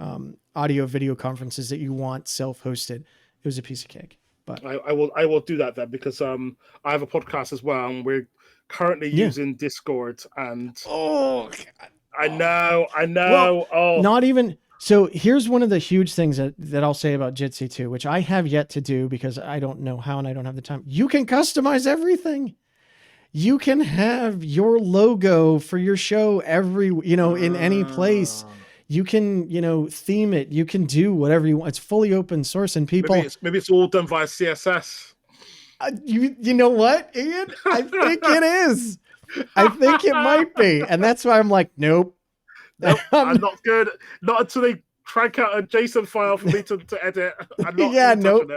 audio video conferences that you want self-hosted, it was a piece of cake. But I will do that then, because I have a podcast as well, and we're currently using Discord, and I know. Well, Oh, not even. So here's one of the huge things that I'll say about Jitsi too, which I have yet to do because I don't know how and I don't have the time. You can customize everything. You can have your logo for your show in any place. You can, theme it. You can do whatever you want. It's fully open source, and people. Maybe it's all done via CSS. You know what, Ian? I think it is. I think it might be, and that's why I'm like, nope. Nope, I'm not good. Not until they crank out a JSON file for me to edit. I'm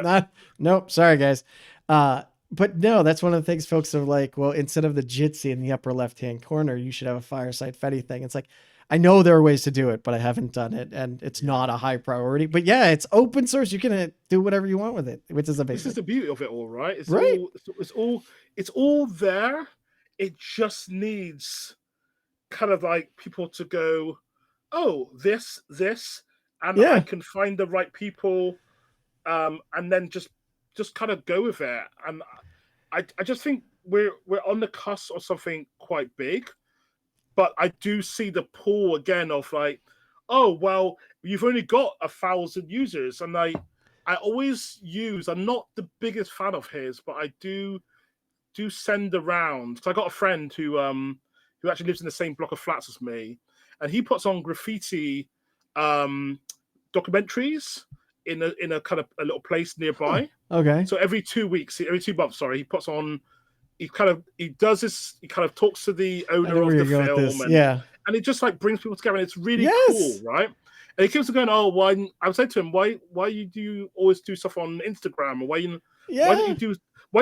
not nope. Sorry, guys. But no, that's one of the things folks are like, well, instead of the Jitsi in the upper left-hand corner, you should have a Fireside Fedi thing. It's like, I know there are ways to do it, but I haven't done it, and it's not a high priority. But yeah, it's open source. You can do whatever you want with it, which is amazing. This is the beauty of it all, right? It's all there. It just needs kind of like people to go, oh, this, and I can find the right people, and then just kind of go with it. And I just think we're on the cusp of something quite big, but I do see the pull again of like, oh, well, you've only got 1,000 users. And I always use, I'm not the biggest fan of his, but I do send around, because I got a friend who actually lives in the same block of flats as me, and he puts on graffiti documentaries in a kind of a little place nearby. Okay. So every 2 months, sorry, he puts on. He talks to the owner of the film, and it just like brings people together, and it's really cool, right? And he keeps going, oh, why? I would say to him, why do you always do stuff on Instagram, or why don't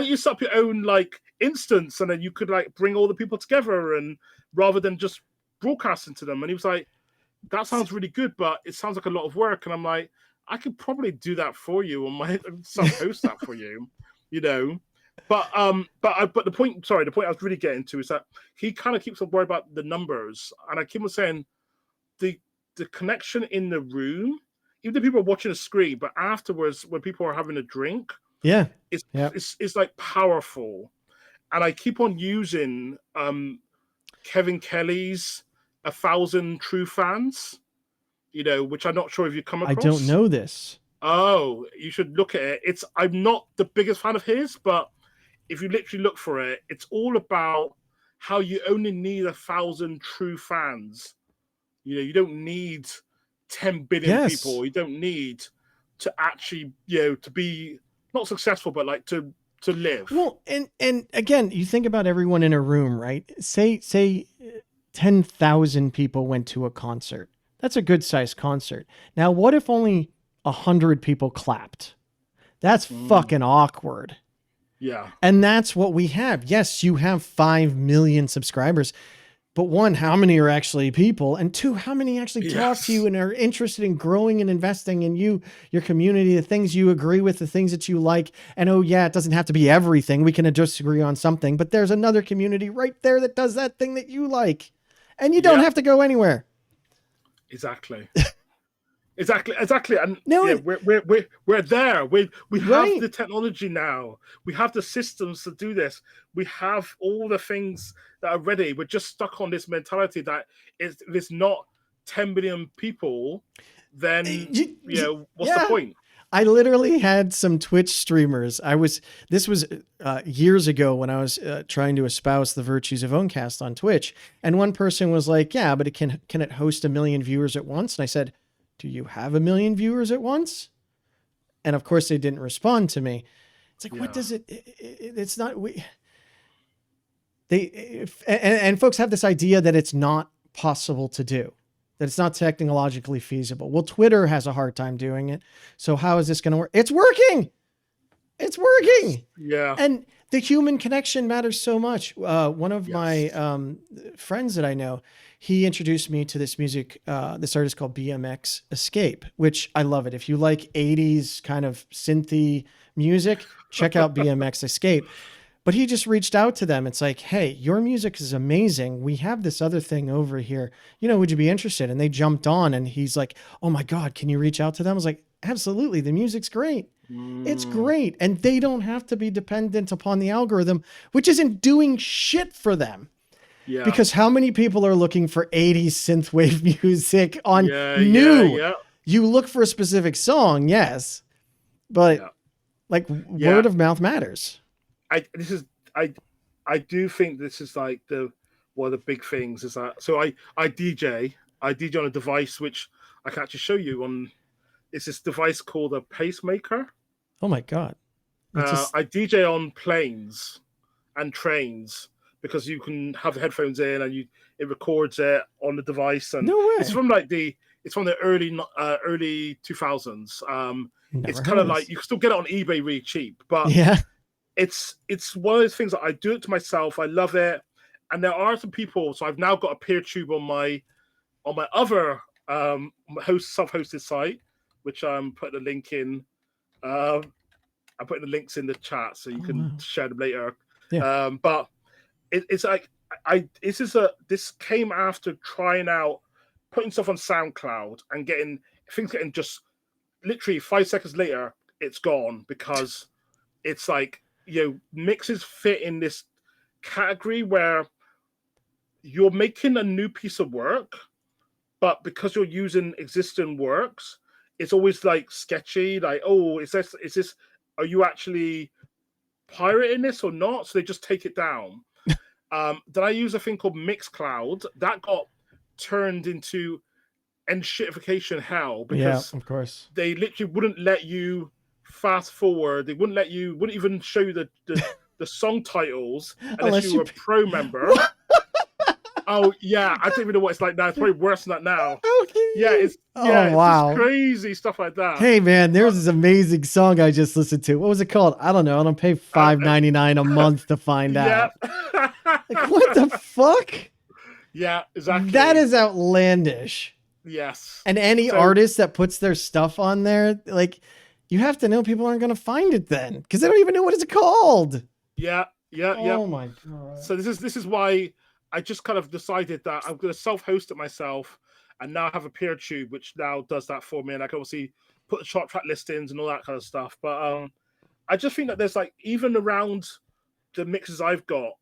you set up your own like instance, and then you could like bring all the people together, and rather than just broadcasting to them. And he was like, that sounds really good, but it sounds like a lot of work. And I'm like, I could probably do that for you on my self-host that for you, But the point I was really getting to is that he kind of keeps on worried about the numbers, and I keep on saying the connection in the room, even if people are watching a screen, but afterwards when people are having a drink, it's like powerful. And I keep on using Kevin Kelly's 1,000 True Fans, which I'm not sure if you come across. I don't know this. Oh, you should look at it. I'm not the biggest fan of his, but if you literally look for it, it's all about how you only need 1,000 true fans. You don't need 10 billion people. You don't need to actually, to be not successful, but like to live. Well, and again, you think about everyone in a room, right? Say 10,000 people went to a concert. That's a good sized concert. Now, what if only 100 people clapped? That's fucking awkward. Yeah. And that's what we have. Yes, you have 5 million subscribers, but one, how many are actually people? And two, how many actually talk to you and are interested in growing and investing in you, your community, the things you agree with, the things that you like. And it doesn't have to be everything. We can disagree on something, but there's another community right there that does that thing that you like. And you don't have to go anywhere. Exactly. Exactly. And we're there. We have the technology now. We have the systems to do this. We have all the things that are ready. We're just stuck on this mentality that if it's not 10 million people, then what's the point? I literally had some Twitch streamers. This was years ago when I was trying to espouse the virtues of Owncast on Twitch. And one person was like, yeah, but can it host 1 million viewers at once? And I said, do you have 1 million viewers at once? And of course they didn't respond to me. It's like, what does it's not, and folks have this idea that it's not possible to do, that it's not technologically feasible. Well, Twitter has a hard time doing it. So how is this going to work? It's working. It's working. Yeah. And the human connection matters so much. One of my friends that I know, he introduced me to this music, this artist called BMX Escape, which I love it. If you like 80s kind of synthy music, check out BMX Escape. But he just reached out to them. It's like, hey, your music is amazing. We have this other thing over here. Would you be interested? And they jumped on, and he's like, oh my God, can you reach out to them? I was like, absolutely. The music's great. It's great. And they don't have to be dependent upon the algorithm, which isn't doing shit for them. Yeah. Because how many people are looking for 80s synthwave music on new? Yeah. You look for a specific song, yes. But word of mouth matters. I do think this is like one of the big things is that I DJ on a device which I can actually show you on. It's this device called a pacemaker. Oh my God. I DJ on planes and trains because you can have the headphones in and it records it on the device. And no way. It's from the early 2000s. It's kind of like you can still get it on eBay really cheap, but yeah. It's one of those things that I do it to myself. I love it, and there are some people. So I've now got a peer tube on my other self-hosted site, which I'm putting a link in. I'm putting the links in the chat so you can share them later. Yeah. But it's like this came after trying out putting stuff on SoundCloud and getting just literally 5 seconds later it's gone because it's like. Mixes fit in this category where you're making a new piece of work, but because you're using existing works, it's always like sketchy. Like, oh, is this? Are you actually pirating this or not? So they just take it down. Then I use a thing called Mixcloud that got turned into shitification hell because of course they literally wouldn't let you. Fast forward, they wouldn't even show you the song titles unless you were a pro member. Oh yeah, I don't even know what it's like now. It's probably worse than that now. Okay. It's just crazy stuff like that. Hey man, there's this amazing song I just listened to. What was it called? I don't know. I don't pay $5.99 a month to find out. Like, what the fuck? Yeah, exactly. That is outlandish. Yes. And any artist that puts their stuff on there, like. You have to know people aren't going to find it then because they don't even know what it's called. Yeah. Oh my God. So this is why I just kind of decided that I'm going to self-host it myself and now have a peer tube, which now does that for me. And I can obviously put the chart track listings and all that kind of stuff. But I just think that there's like, even around the mixes I've got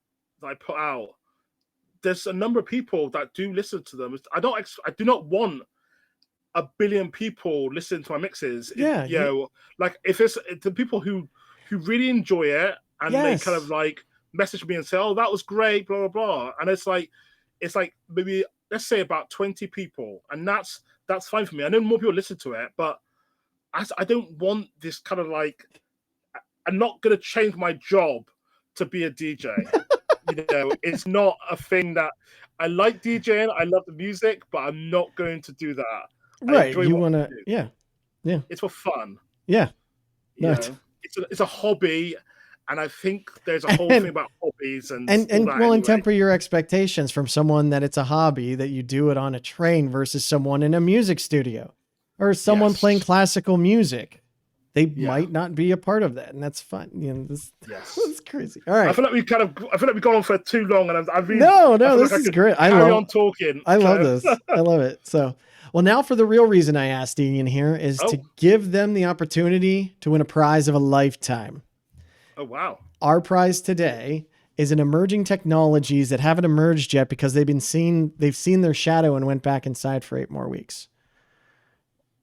that I put out, there's a number of people that do listen to them. I do not want 1 billion people listening to my mixes. Like if it's the people who really enjoy it and they kind of like message me and say, "Oh, that was great," blah blah blah, and it's like maybe let's say about 20 people, and that's fine for me. I know more people listen to it, but I don't want this kind of like. I'm not gonna change my job to be a DJ. It's not a thing that I like DJing. I love the music, but I'm not going to do that. Right. You want to, yeah. It's for fun. Yeah. No, it's a hobby. And I think there's a whole thing about hobbies and temper your expectations from someone that it's a hobby, that you do it on a train versus someone in a music studio or someone playing classical music. They might not be a part of that. And that's fun. This is crazy. All right. I feel like we've gone on for too long and I've been, no, this is great. I love on talking. I love this. I love it. So, well, now for the real reason I asked Ian here is to give them the opportunity to win a prize of a lifetime. Oh, wow. Our prize today is an emerging technologies that haven't emerged yet because they've seen their shadow and went back inside for 8 more weeks.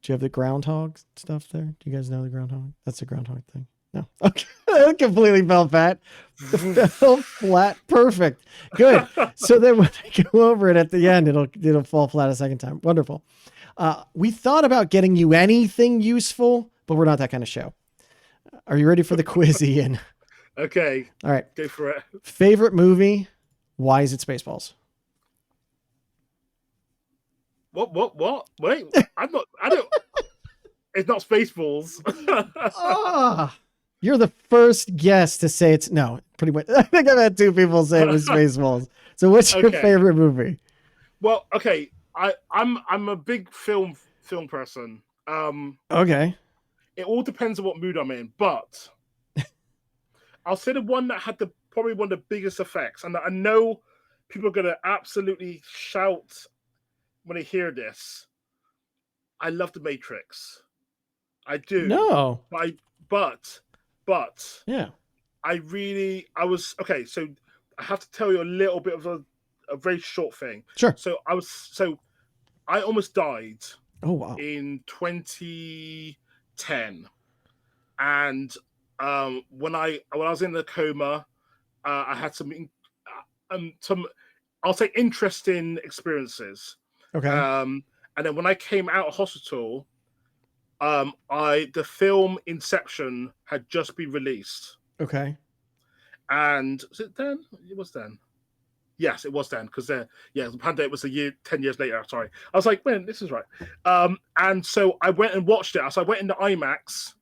Do you have the groundhog stuff there? Do you guys know the groundhog? That's the groundhog thing. No. Okay. That completely fell flat. Fell flat. Perfect. Good. So then when I go over it at the end, it'll fall flat a second time. Wonderful. We thought about getting you anything useful, but we're not that kind of show. Are you ready for the quiz, Ian? Okay. All right. Go for it. Favorite movie? Why is it Spaceballs? What? Wait, I don't. It's not Spaceballs. You're the first guest to say it's no. Pretty much. I think I've had 2 people say it was Spaceballs. So, what's your favorite movie? Well, okay, I'm a big film person. Okay. It all depends on what mood I'm in, but I'll say the one that had the probably one of the biggest effects. And I know people are going to absolutely shout when they hear this. I love the Matrix. I do. No. But Yeah. I was okay. So I have to tell you a little bit of a very short thing. Sure. So I almost died. Oh, wow. In 2010, and when I was in the coma, I had some I'll say interesting experiences. Okay. And then when I came out of hospital, the film Inception had just been released. Okay. And was it then? It was then. Yes, it was then, because the pandemic was 10 years later. Sorry, I was like, man, this is right. And so I went and watched it. So I went into IMAX.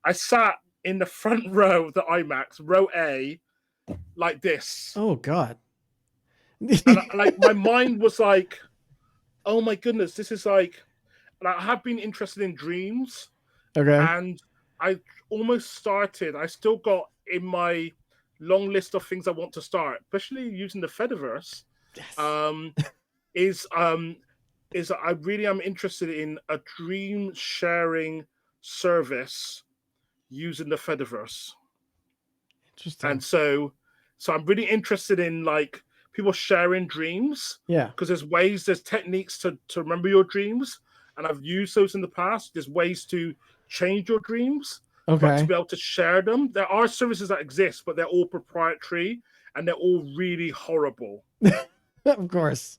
I sat in the front row of the IMAX, row A, like this. Oh God. And like my mind was like, oh my goodness, this is like. And I have been interested in dreams. Okay. And I almost started. I still got in my long list of things I want to start, especially using the Fediverse. Yes. Is I really am interested in a dream sharing service using the Fediverse. Interesting. And so I'm really interested in like people sharing dreams. Yeah. Because there's techniques to remember your dreams, and I've used those in the past. There's ways to change your dreams. Okay. But to be able to share them, there are services that exist, but they're all proprietary and they're all really horrible. Of course.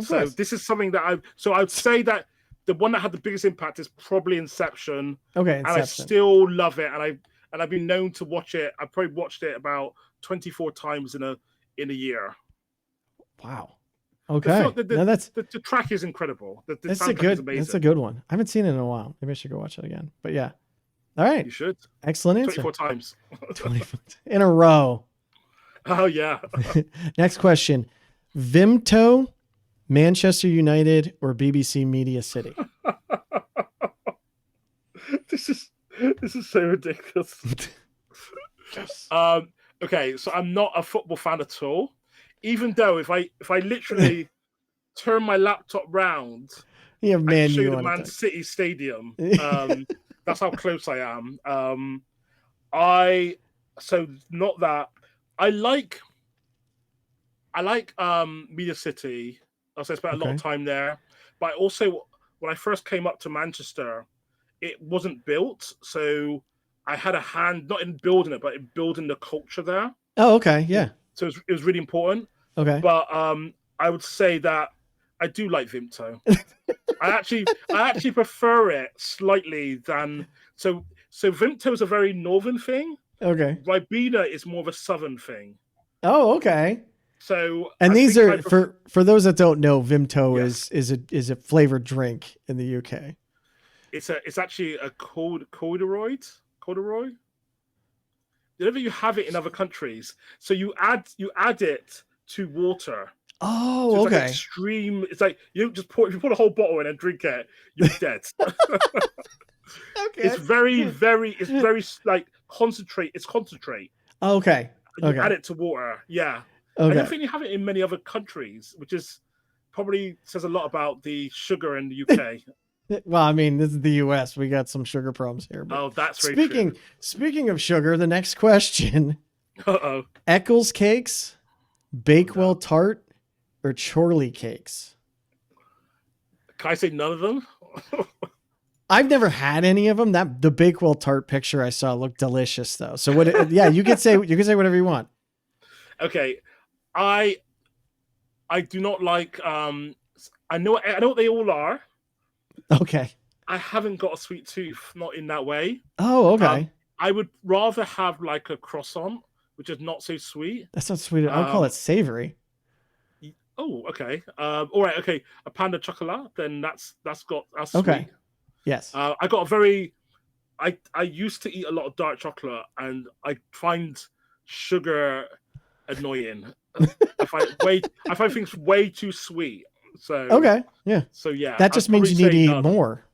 So this is something that I'd say that the one that had the biggest impact is probably Inception. Okay. And I still love it, and I've been known to watch it. I probably watched it about 24 times in a year. Wow. Okay. The track is incredible. That's a good one. I haven't seen it in a while. Maybe I should go watch it again. But yeah. All right. You should. Excellent answer. 24 times. 24 in a row. Oh, yeah. Next question. Vimto, Manchester United, or BBC Media City? This is so ridiculous. Okay, so I'm not a football fan at all. Even though if I literally turn my laptop round, you have I show the Man City Stadium. That's how close I am. Not that I like Media City. I spent a lot of time there, but also when I first came up to Manchester, it wasn't built, so I had a hand not in building it, but in building the culture there. Oh, okay, yeah. So it was really important. Okay, but I would say that I do like Vimto. I actually prefer it slightly than so Vimto is a very northern thing. Okay. Ribena is more of a southern thing. Oh, okay. So these are for those that don't know, Vimto is a flavored drink in the UK. It's actually a corduroy. Whenever you have it in other countries, so you add it to water. Oh, so it's okay. Like extreme. It's like you don't just if you put a whole bottle in and drink it, you're dead. Okay. It's very like concentrate. It's concentrate. Okay. You add it to water. Yeah. Okay. I don't think you have it in many other countries, which is probably says a lot about the sugar in the UK. Well, I mean, this is the US. We got some sugar problems here. But oh, that's very true. Speaking of sugar, the next question. Uh-oh. Eccles cakes, Bakewell tart, or Chorley cakes? Can I say none of them? I've never had any of them. The Bakewell tart picture I saw looked delicious though. So what? Yeah, you can say whatever you want. Okay, I do not like. I know what they all are. Okay. I haven't got a sweet tooth, not in that way. Oh, okay. I would rather have like a croissant, which is not so sweet. That's not sweet. I'll call it savory. Oh, okay. All right. Okay. A pan de chocolat. Then that's okay. Sweet. Yes. I used to eat a lot of dark chocolate, and I find sugar annoying. I find things way too sweet. So okay. Yeah. So yeah. That just means you need to eat more.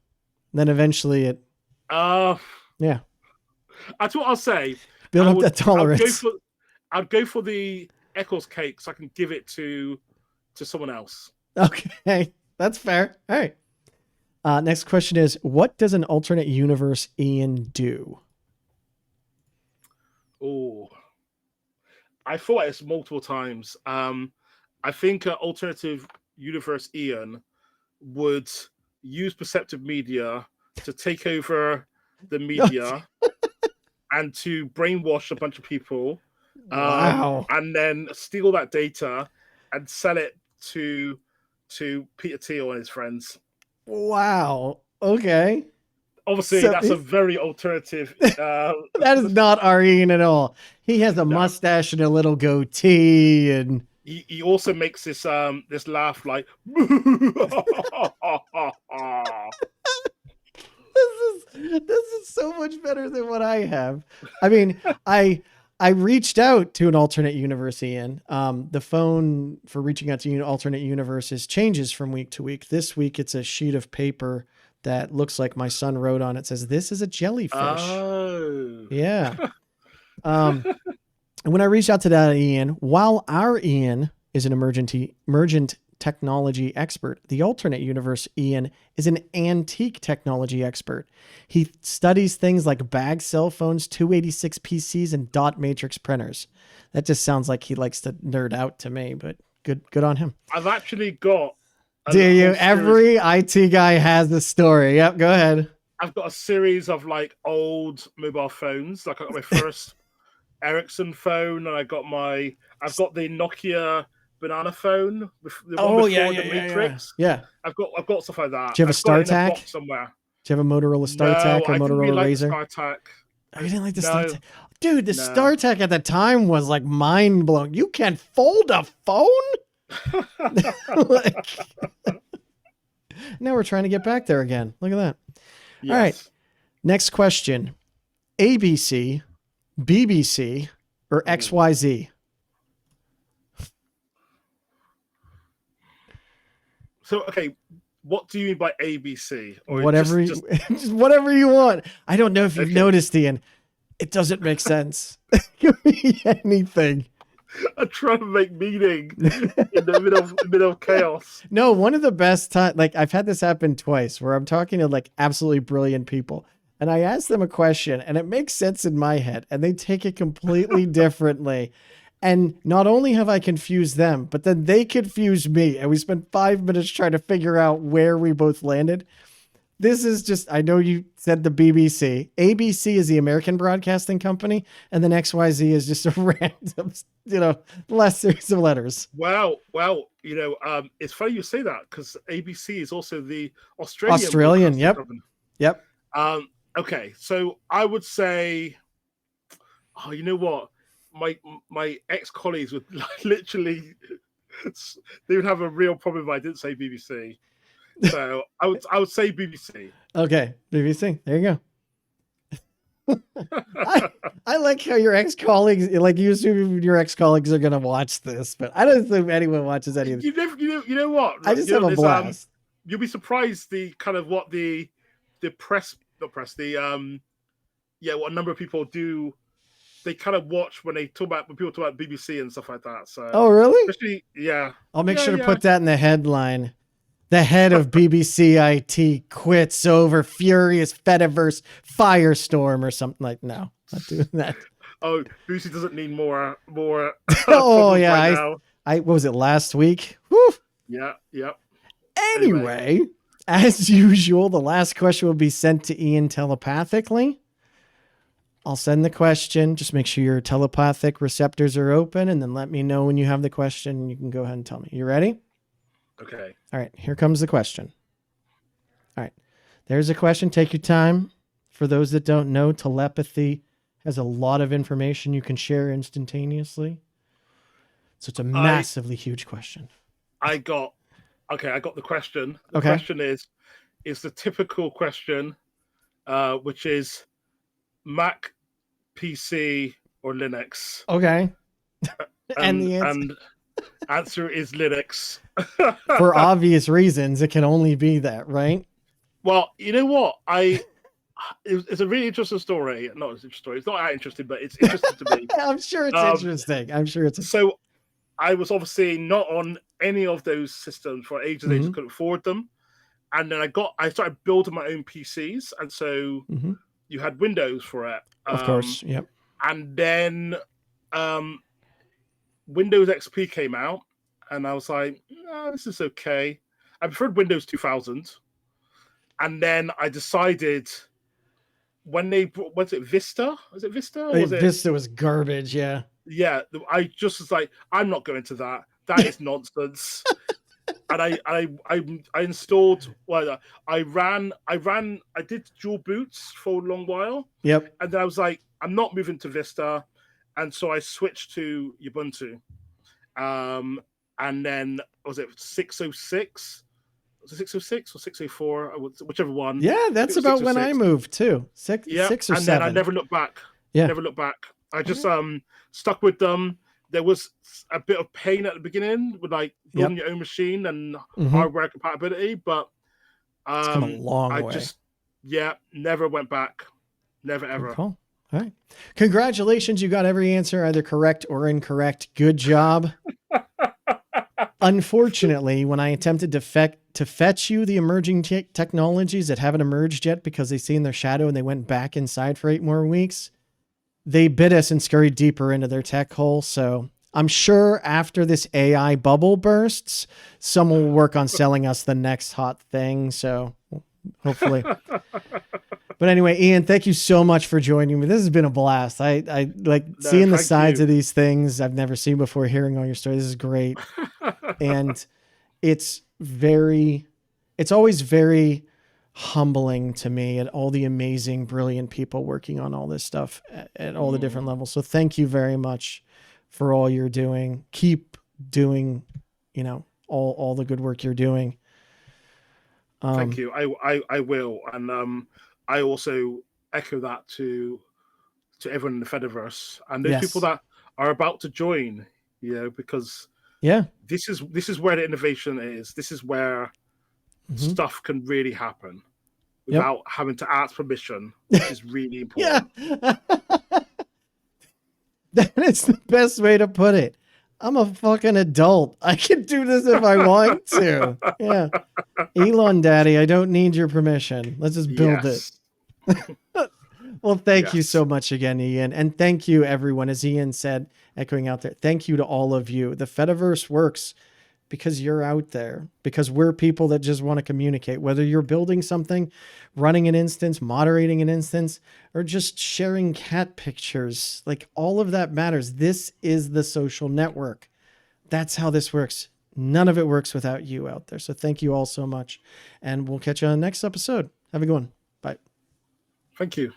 Then eventually it. Yeah. That's what I'll say. Build up that tolerance. I'd go for the Eccles cake so I can give it to someone else. Okay, that's fair. All right. Next question is, what does an alternate universe Ian do? Oh, I thought this multiple times. I think an alternative universe Ian would use perceptive media to take over the media and to brainwash a bunch of people, Wow. and then steal that data and sell it to Peter Thiel and his friends. Wow. Okay. Obviously, So that's a very alternative. that is not our Ian at all. He has a mustache and a little goatee, and he also makes this this laugh like. This is so much better than what I have. I mean, I reached out to an alternate universe, Ian. The phone for reaching out to alternate universes changes from week to week. This week, it's a sheet of paper that looks like my son wrote on it. Says, "This is a jellyfish." Oh. Yeah. And when I reached out to that Ian, while our Ian is an emergent technology expert, the alternate universe Ian is an antique technology expert. He studies things like bag cell phones, 286 PCs, and dot matrix printers. That just sounds like he likes to nerd out to me, but good on him. I've actually got. Do you? Every IT guy has the story. Yep, go ahead. I've got a series of like old mobile phones. Like I got my first Ericsson phone, and I've got the Nokia banana phone. The one before the Matrix. Yeah. I've got stuff like that. Do you have a StarTAC somewhere? Do you have a Motorola StarTAC or Motorola Razr? StarTAC. Oh, you didn't like the StarTAC? Dude, the StarTAC at the time was like mind blowing. You can fold a phone? Now we're trying to get back there again. Look at that. Yes. All right. Next question. ABC, BBC, or XYZ? So, okay, what do you mean by ABC? Or whatever, just whatever you want. I don't know if you've noticed, Ian. It doesn't make sense. It could be anything. I try to make meaning in the middle of chaos. No, one of the best times, like I've had this happen twice where I'm talking to like absolutely brilliant people and I ask them a question and it makes sense in my head and they take it completely differently. And not only have I confused them, but then they confuse me. And we spent 5 minutes trying to figure out where we both landed. This is just, I know you said the BBC. ABC is the American Broadcasting Company, and then XYZ is just a random, last series of letters. Well, it's funny you say that because ABC is also the Australian. Yep. Company. Yep. Okay, so I would say, you know what? My ex-colleagues would literally, they would have a real problem if I didn't say BBC. So I would say BBC. Okay, BBC. There you go. I like how your ex-colleagues, like you assume your ex-colleagues are going to watch this, but I don't assume anyone watches any of this. You know what? I just have a blast. You'll be surprised the kind of what the what a number of people do. They kind of watch when people talk about BBC and stuff like that. So oh really? Especially, yeah. I'll make sure to put that in the headline. The head of BBC IT quits over furious Fediverse firestorm or something like. No, not doing that. Oh, BBC doesn't need more. Oh yeah, right what was it last week? Whew. Yeah. Anyway, as usual, the last question will be sent to Ian telepathically. I'll send the question. Just make sure your telepathic receptors are open, and then let me know when you have the question. You can go ahead and tell me. You ready? Okay. All right. Here comes the question. All right. There's a question. Take your time. For those that don't know, telepathy has a lot of information you can share instantaneously. So it's a massively huge question. I got the question. The question is the typical question, which is Mac, PC, or Linux. Okay. And the answer is Linux. For obvious reasons, it can only be that, right? Well, you know what? I it's a really interesting story. Not an interesting story. It's not that interesting, but it's interesting to me. I'm sure it's Um, interesting. I'm sure it's. So I was obviously not on any of those systems for ages. I just couldn't afford them. And then I started building my own PCs, and so you had Windows for it. Of course, yep. And then Windows XP came out, and I was like, "Oh, this is okay." I preferred Windows 2000. And then I decided when was it Vista? Was it Vista? Or was Vista was garbage, yeah. Yeah, I just was like, I'm not going to that. That is nonsense. And I installed. Well, I did dual boots for a long while. Yep. And then I was like, I'm not moving to Vista, and so I switched to Ubuntu. And then was it 606? Was it 606 or 604? Whichever one. Yeah, that's about when I moved too. Six or and 7. Then I never looked back. Yeah. Never looked back. I just stuck with them. There was a bit of pain at the beginning with like building your own machine and hardware compatibility, but it's come a long way. Never went back. Never ever. Cool. All right. Congratulations, you got every answer either correct or incorrect. Good job. Unfortunately, when I attempted to fetch you the emerging technologies that haven't emerged yet because they seen their shadow and they went back inside for 8 more weeks, they bit us and scurried deeper into their tech hole. So I'm sure after this AI bubble bursts, someone will work on selling us the next hot thing. So hopefully. But anyway, Ian, thank you so much for joining me. This has been a blast. I like seeing the sides of these things I've never seen before, hearing all your stories. This is great. And it's always very humbling to me at all the amazing, brilliant people working on all this stuff at all the different levels. So thank you very much for all you're doing. Keep doing, all the good work you're doing. Thank you. I will. And I also echo that to everyone in the Fediverse and those people that are about to join, because this is where the innovation is. This is where stuff can really happen without having to ask permission, which is really important. Yeah. That is the best way to put it. I'm a fucking adult. I can do this if I want to. Yeah. Elon Daddy, I don't need your permission. Let's just build it. Well, thank you so much again, Ian. And thank you, everyone. As Ian said, echoing out there, thank you to all of you. The Fediverse works because you're out there, because we're people that just want to communicate, whether you're building something, running an instance, moderating an instance, or just sharing cat pictures. Like, all of that matters. This is the social network. That's how this works. None of it works without you out there. So thank you all so much. And we'll catch you on the next episode. Have a good one. Bye. Thank you.